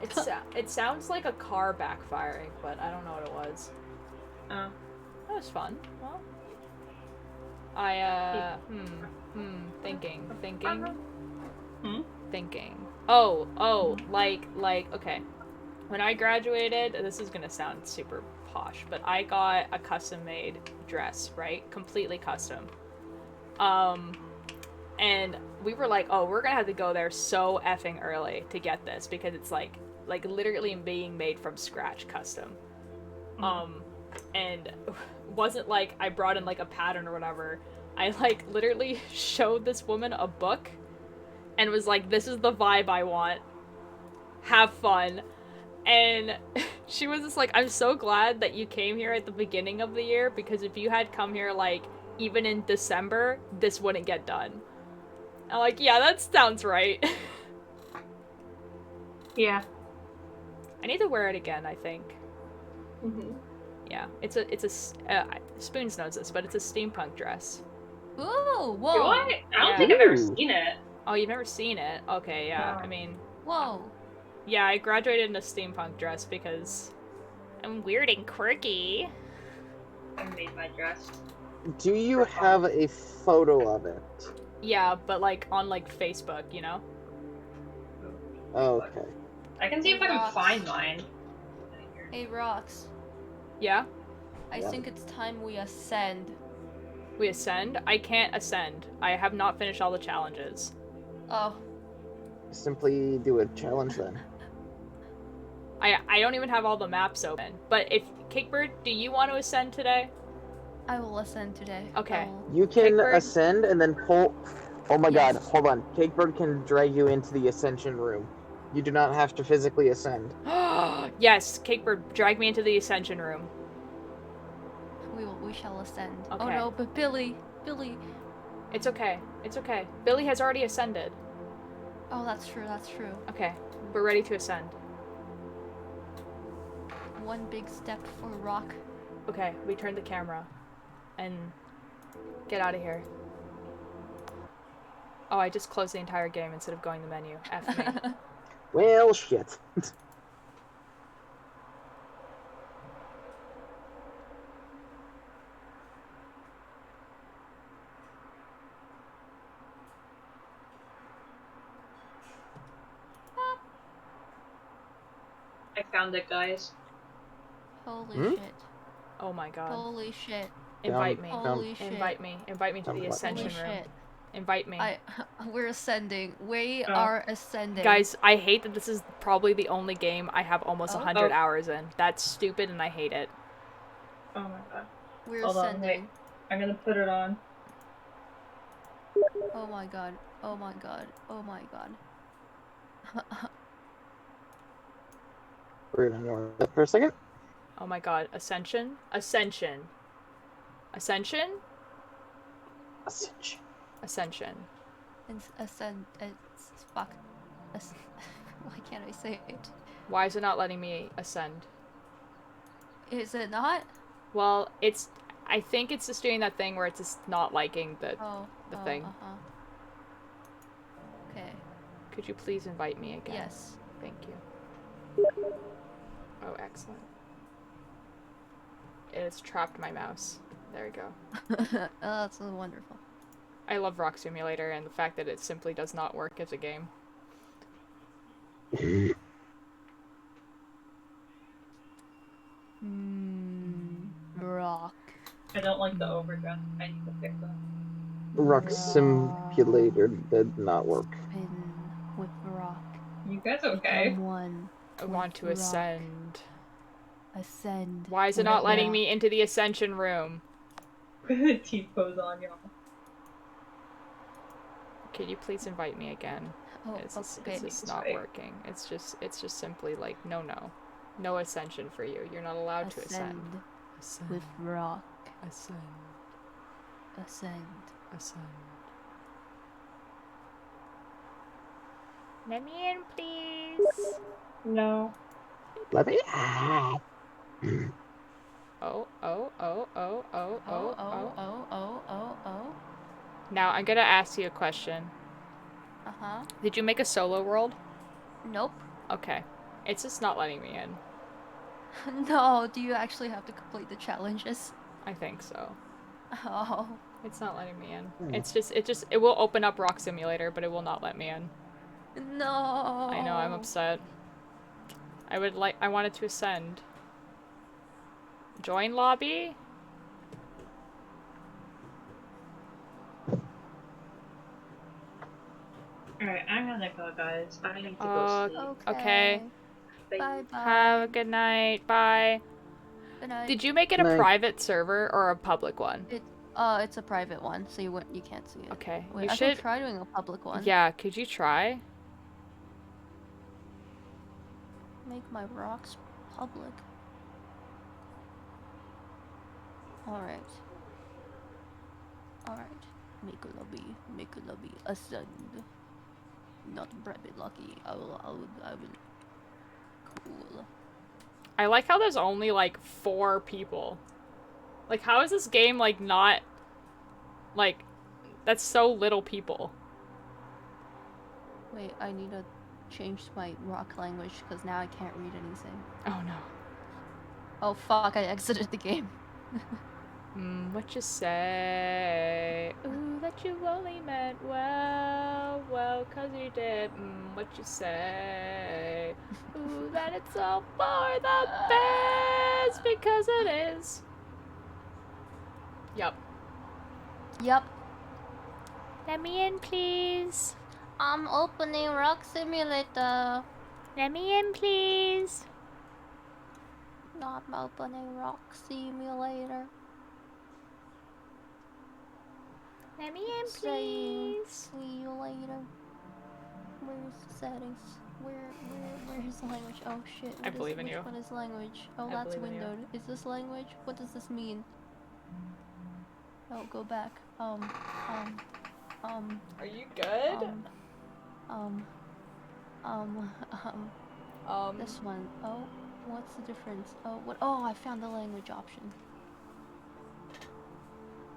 It sounds like a car backfiring, but I don't know what it was. Oh. That was fun. Well, thinking. Thinking. Oh, like, okay. When I graduated, this is gonna sound super posh, but I got a custom-made dress, right? Completely custom. And we were like, oh, we're gonna have to go there so effing early to get this, because it's like literally being made from scratch custom. And wasn't like I brought in like a pattern or whatever. I like literally showed this woman a book and was like, this is the vibe I want. Have fun. And she was just like, I'm so glad that you came here at the beginning of the year, because if you had come here like even in December, this wouldn't get done. I'm like, yeah, that sounds right. Yeah. I need to wear it again, I think. Mm-hmm. Yeah, Spoons knows this, but it's a steampunk dress. Ooh, Do whoa. I? I don't Yeah. think I've ever Ooh. seen it. Oh, you've never seen it? Okay, yeah. I mean, Whoa. yeah, I graduated in a steampunk dress because I'm weird and quirky. I made my dress. Do you have a photo of it? Yeah, but like on like Facebook, you know? Okay. I can see if I can Rocks. find mine. Hey, Rox. Yeah? I Yeah. think it's time we ascend. We ascend? I can't ascend. I have not finished all the challenges. Oh. Simply do a challenge then. I don't even have all the maps open. But if Cakebird, do you want to ascend today? I will ascend today. Okay. I will- You can Cakebird? ascend and then pull. Oh my Yes. god, hold on. Cakebird can drag you into the ascension room. You do not have to physically ascend. Yes, Cakebird, drag me into the ascension room. We shall ascend. Oh Okay. no, but Billy. It's okay. It's okay. Billy has already ascended. Oh, that's true. Okay, we're ready to ascend. One big step for Rock. Okay, we turn the camera and get out of here. Oh, I just closed the entire game instead of going to the menu. F me. Well, shit. I found it, guys. Holy Hmm? shit. Oh my god. Holy shit. Invite me. Found- Holy shit. Invite me. Invite me to Found the what? ascension Holy room. shit. Invite me. We're ascending. We Oh. are ascending. Guys, I hate that this is probably the only game I have almost 100 Oh. hours in. That's stupid and I hate it. Oh my god. We're Hold on, ascending. wait. I'm gonna put it on. Oh my god. Oh my god. Oh my god. We're gonna ignore that for a second. Oh my god. Ascension? Ascension. Ascension? Ascension. Ascension. Fuck. Why can't I say it? Why is it not letting me ascend? Is it not? Well, it's... I think it's just doing that thing where it's just not liking the thing. Okay. Could you please invite me again? Yes. Thank you. Oh, excellent. It has trapped my mouse. There we go. Oh, that's so wonderful. I love Rock Simulator and the fact that it simply does not work as a game. Rock. I don't like the overdress. I need to fix that. Rock Simulator did not work. Spin with rock. You guys okay? Become one. I want to rock. ascend. Ascend. Why is it not letting me into the ascension room? Put the T-pose on, y'all. Could you please invite me again? Oh, It's okay. just not working. It's just simply like, no ascension for you. You're not allowed to ascend. Ascend. With rock. Ascend. Ascend. Ascend. Let me in, please. No. Let me. Oh. Now I'm gonna ask you a question. Uh-huh. Did you make a solo world? Nope. Okay. It's just not letting me in. No, do you actually have to complete the challenges? I think so. Oh. It's not letting me in. It will open up Rock Simulator, but it will not let me in. No. I know, I'm upset. I wanted to ascend. Join lobby? Alright, I'm gonna go, guys. I need to go sleep. Okay. Bye-bye. Have a good night. Bye. Good night. Did you make it a Night. private server or a public one? It's a private one, so you can't see it. Okay. Wait, You I should should try doing a public one. Yeah, could you try? Make my rocks public. Alright. Make a lobby, ascend. Not private lucky. I will. Cool. I like how there's only like 4 people. Like, how is this game like not like that's so little people? Wait, I need to change my rock language because now I can't read anything. Oh no. Oh fuck, I exited the game. What you say? Ooh, that you only meant well, 'cause you did. What you say? Ooh, that it's all for the best, because it is. Yup. Let me in, please. I'm opening Rock Simulator. Let me in, please. Not opening Rock Simulator. Let me in, please. See you later. Where's the settings? Where's the language? Oh shit. I believe in you. Which one is language? Oh, I that's believe in you. windowed. Is this language? What does this mean? Oh, go back. Are you good? This one. Oh, what's the difference? Oh, what? Oh, I found the language option.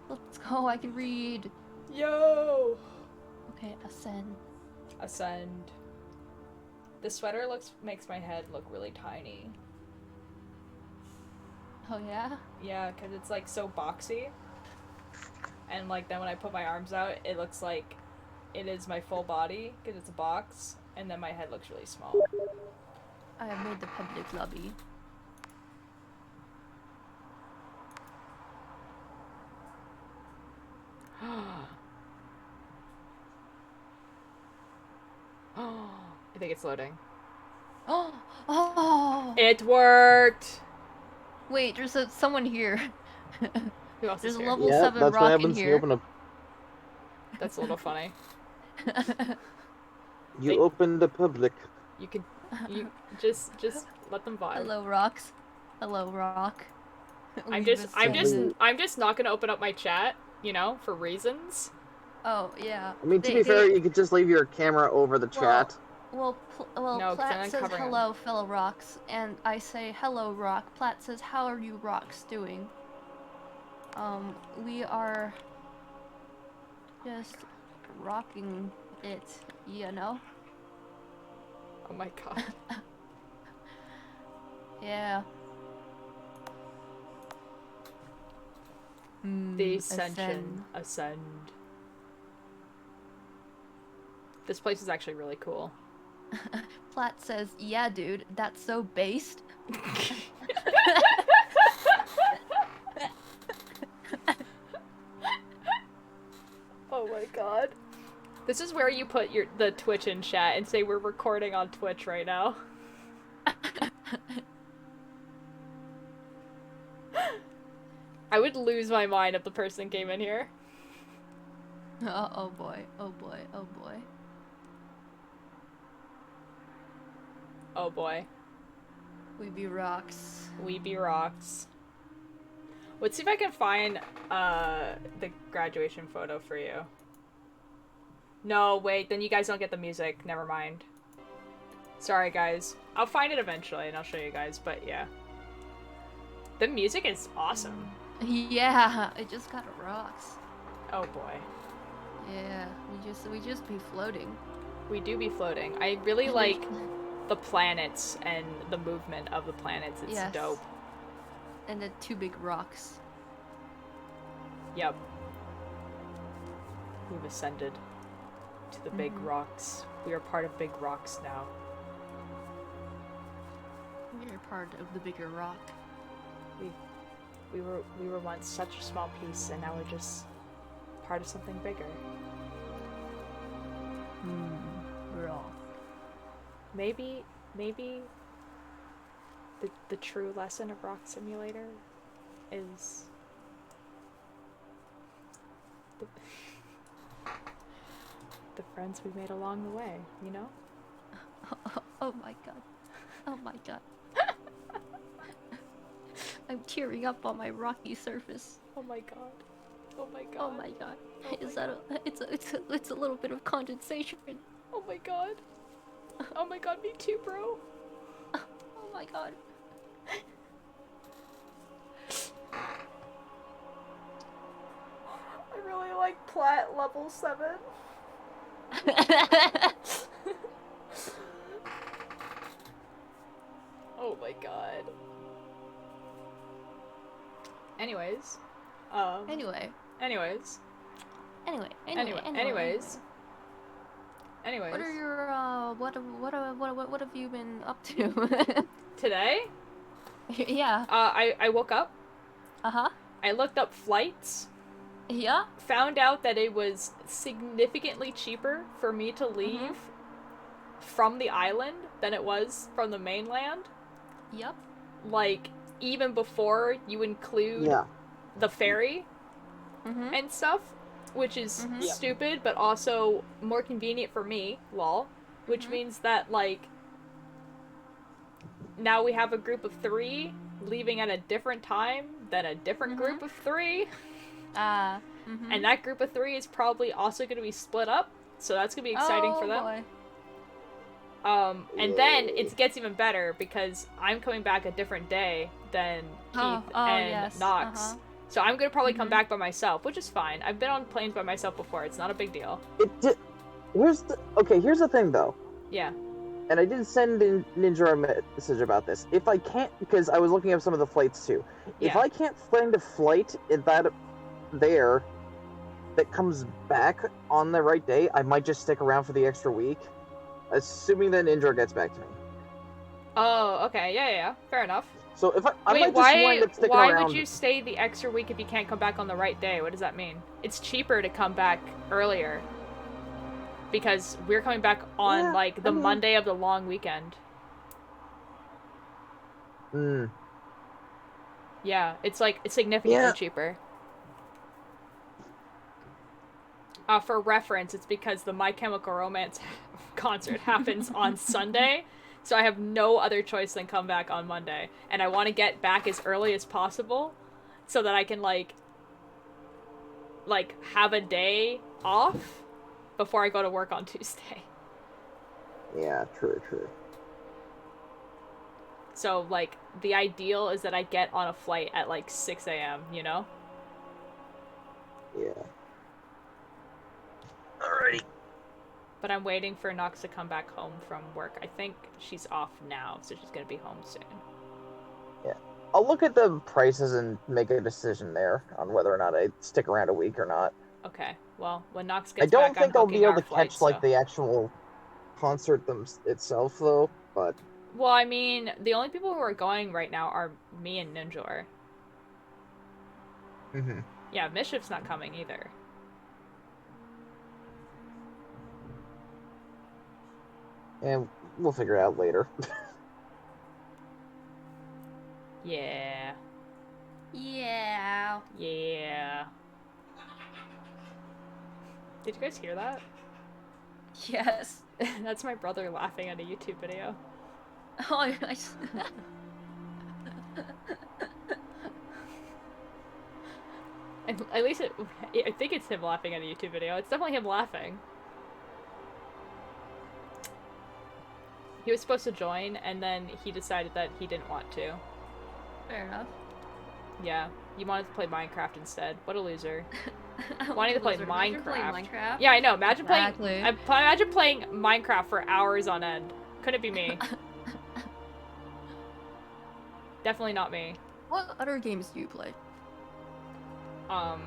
Let's go, I can read. Yo! Okay, ascend. Ascend. The sweater makes my head look really tiny. Oh yeah? Yeah, because it's like so boxy. And like then when I put my arms out, it looks like it is my full body because it's a box, and then my head looks really small. I have made the public lobby. I think it's loading. Oh! It worked! Wait, there's someone here. Who else There's is a here? level Yeah, 7 that's what rock in happens when you here. open a That's a little funny. you open the public. You can, you just let them vibe. Hello, rocks. Hello, rock. I'm Leave just us I'm just not gonna open up my chat, you know, for reasons. Oh, yeah. I mean, to be fair, you could just leave your camera over the chat. Well, No, 'cause Platt I'm says covering 'em. hello, fellow rocks, and I say hello, rock. Platt says, how are you rocks doing? We are just rocking it, you know? Oh my god. Yeah. Descension. Ascend. This place is actually really cool. Platt says, yeah, dude, that's so based. Oh my god. This is where you put the Twitch in chat and say we're recording on Twitch right now. I would lose my mind if the person came in here. Oh boy, oh boy, oh boy. Oh boy. We be rocks. We be rocks. Let's see if I can find the graduation photo for you. No, wait, then you guys don't get the music. Never mind. Sorry, guys. I'll find it eventually and I'll show you guys, but yeah. The music is awesome. Yeah, it just got rocks. Oh boy. Yeah, we just be floating. We do be floating. I really like the planets and the movement of the planets. It's Yes. dope. And the two big rocks. Yep. We've ascended to the big rocks. We are part of big rocks now. We're part of the bigger rock. We were once such a small piece, and now we're just part of something bigger. Rock. Maybe the true lesson of Rock Simulator is the friends we made along the way, you know? Oh my god. Oh my god. I'm tearing up on my rocky surface. Oh my god. Oh my god. Oh my god. Is that it's a little bit of condensation. Oh my god. Oh my god, me too, bro. Oh my god. I really like Plat level 7. Oh my god. Anyways. Anyway. Anyways. Anyways. What are your what have you been up to? Today? Yeah. I woke up. Uh-huh. I looked up flights. Yeah. Found out that it was significantly cheaper for me to leave from the island than it was from the mainland. Yep. Like, even before you include the ferry and stuff, which is stupid, but also more convenient for me, lol. Which means that, like, now we have a group of 3 leaving at a different time than a different group of 3. And that group of 3 is probably also going to be split up, so that's going to be exciting for them. Boy. And then it gets even better because I'm coming back a different day than Keith and Nox. So I'm going to probably come back by myself, which is fine. I've been on planes by myself before. It's not a big deal. Here's the thing, though. Yeah. And I did send in Ninja a message about this. If I can't, because I was looking up some of the flights, too. If I can't find a flight that comes back on the right day, I might just stick around for the extra week. Assuming that Ninja gets back to me. Oh, okay. Yeah. Fair enough. So if I Wait, might just wind up sticking around. why would you stay the extra week if you can't come back on the right day? What does that mean? It's cheaper to come back earlier. because we're coming back on Yeah, like the Monday of the long weekend. Mm. Yeah, it's like significantly Yeah. cheaper. For reference, it's because the My Chemical Romance concert happens on Sunday, so I have no other choice than come back on Monday, and I want to get back as early as possible, so that I can like have a day off before I go to work on Tuesday. Yeah, true. So like the ideal is that I get on a flight at like 6 a.m. You know. Yeah. Alrighty. But I'm waiting for Nox to come back home from work. I think she's off now, so she's gonna be home soon. Yeah. I'll look at the prices and make a decision there on whether or not I stick around a week or not. Okay. Well, when Nox I gets don't back, I'm think I'll booking be able our to flight, catch so. like the actual concert itself though, but Well, I mean, the only people who are going right now are me and Ninjor. mm-hmm. Yeah, Mischief's not coming either. And we'll figure it out later. Yeah. Yeah. Yeah. Did you guys hear that? Yes. That's my brother laughing at a YouTube video. Oh, And at least I think it's him laughing at a YouTube video. It's definitely him laughing. He was supposed to join, and then he decided that he didn't want to. Fair enough. Yeah, he wanted to play Minecraft instead. What a loser. Wanting Wanting to play Minecraft. Minecraft. Yeah, I know. Imagine Exactly. imagine playing Minecraft for hours on end. Couldn't be me. Definitely not me. What other games do you play? I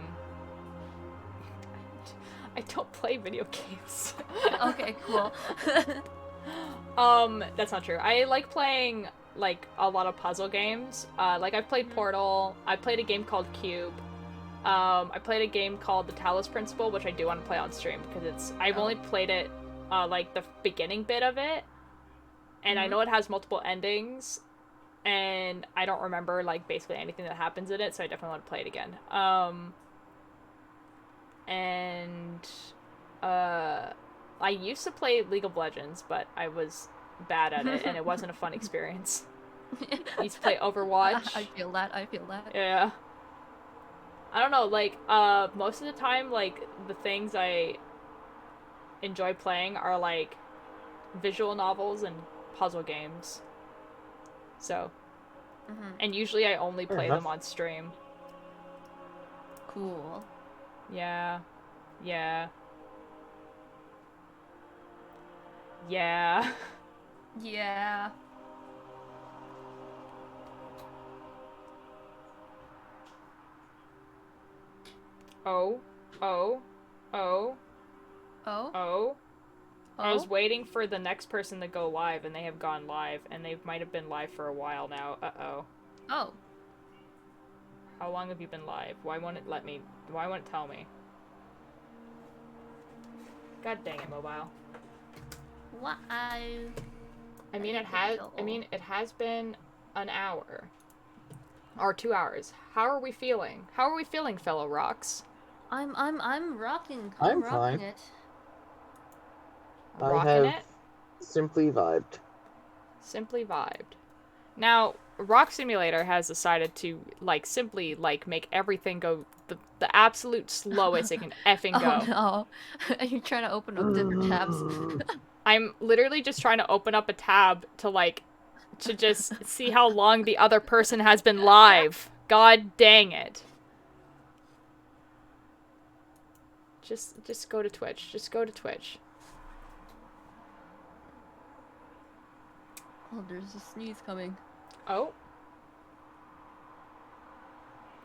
don't play video games. Okay, cool. That's not true. I like playing like a lot of puzzle games. Like I've played Portal. I played a game called Cube. I played a game called The Talos Principle, which I do want to play on stream because I've only played it like the beginning bit of it, and I know it has multiple endings, and I don't remember like basically anything that happens in it, so I definitely want to play it again. I used to play League of Legends, but I was bad at it, and it wasn't a fun experience. I used to play Overwatch. I feel that. Yeah. I don't know, like, most of the time, like, the things I enjoy playing are, like, visual novels and puzzle games. So. And usually I only play them on stream. Cool. Yeah. Yeah. Yeah. Yeah. Oh. Oh. Oh. Oh? Oh. I was Oh? waiting for the next person to go live, and they have gone live, and they might have been live for a while now. Uh-oh. Oh. How long have you been live? Why won't it let me? Why won't it tell me? God dang it, mobile. Wow. I mean, it has been an hour. Or 2 hours. How are we feeling? How are we feeling, fellow rocks? I'm rocking. I'm rocking fine. it. I Rocking have it? simply vibed. Simply vibed. Now, Rock Simulator has decided to, like, simply, like, make everything go the absolute slowest it can effing go. Oh no. Are you trying to open up different tabs? I'm literally just trying to open up a tab to just see how long the other person has been live. God dang it. Just go to Twitch. Just go to Twitch. Oh, there's a sneeze coming. Oh.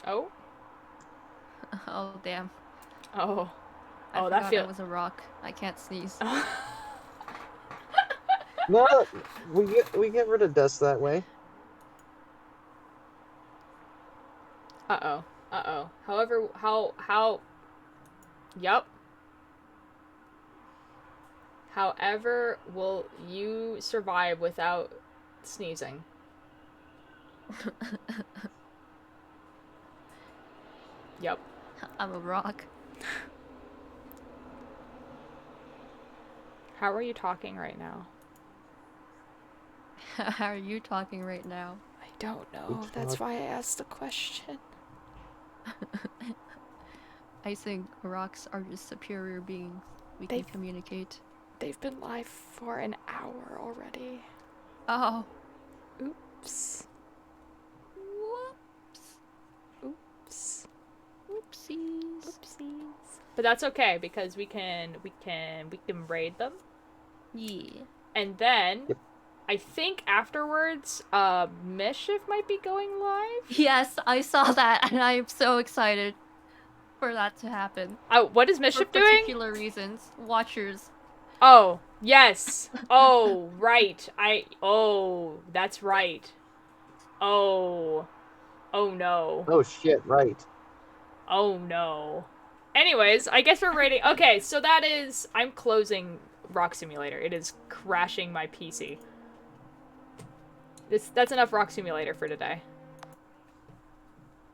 Oh. Oh, damn. Oh. I Oh, that forgot feels. I was a rock. I can't sneeze. No, we get rid of dust that way. Uh-oh. Uh-oh. However, how... Yup. However, will you survive without sneezing? Yep. I'm a rock. How are you talking right now? How are you talking right now? I don't know. That's why I asked the question. I think rocks are just superior beings. We can communicate. They've been live for an hour already. Oh. Oops. Whoops. Oops. Oopsies. Oopsies. But that's okay because we can raid them. Yeah. And then I think afterwards, Mischief might be going live. Yes, I saw that, and I'm so excited for that to happen. Oh, what is Mischief for doing? particular reasons. Watchers. Oh, yes. Oh, right. Oh, that's right. Oh. Oh no. Oh shit, right. Oh no. Anyways, I guess we're rating. Okay, so that is. I'm closing Rock Simulator. It is crashing my PC. That's enough Rock Simulator for today.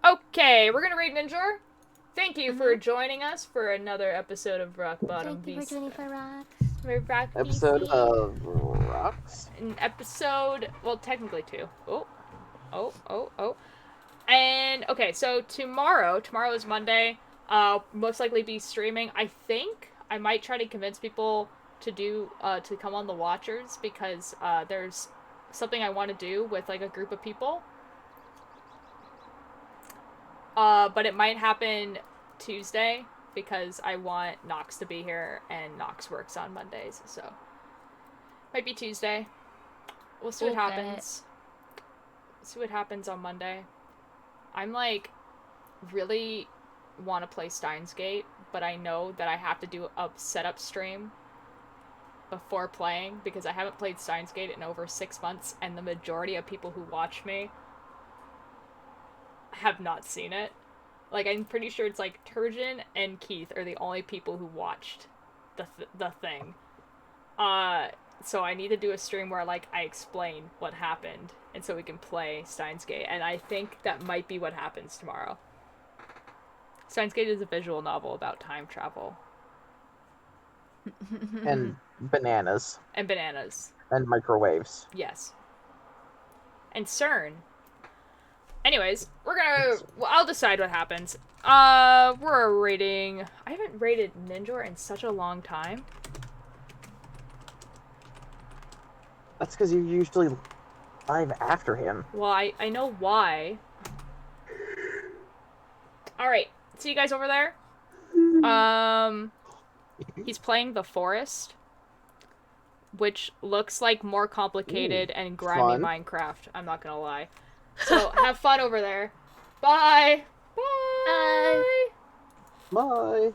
Okay, we're gonna rate Ninja. Thank you for joining us for another episode of Rock Bottom. Thank you for joining for Rocks. Rock Episode PC. of Rocks? An episode. Well, technically 2. Oh. And okay, so tomorrow is Monday. Most likely be streaming. I think I might try to convince people to do to come on the Watchers because there's something I want to do with like a group of people. But it might happen Tuesday because I want Nox to be here and Nox works on Mondays, so might be Tuesday. We'll see what happens. See what happens on Monday. I'm like really want to play Steins Gate, but I know that I have to do a setup stream before playing because I haven't played Steins Gate in over 6 months, and the majority of people who watch me have not seen it. Like, I'm pretty sure it's like Turgeon and Keith are the only people who watched the thing. So I need to do a stream where like I explain what happened, and so we can play Steins Gate, and I think that might be what happens tomorrow. Steins Gate is a visual novel about time travel. And bananas. And bananas. And microwaves. Yes. And CERN. Anyways, we're gonna... Well, I'll decide what happens. We're rating... I haven't rated Ninja in such a long time. That's because you're usually live after him. Well, I know why. Alright, see you guys over there? He's playing The Forest, which looks like more complicated and grimy Minecraft, I'm not gonna lie. So, have fun over there. Bye! Bye! Bye!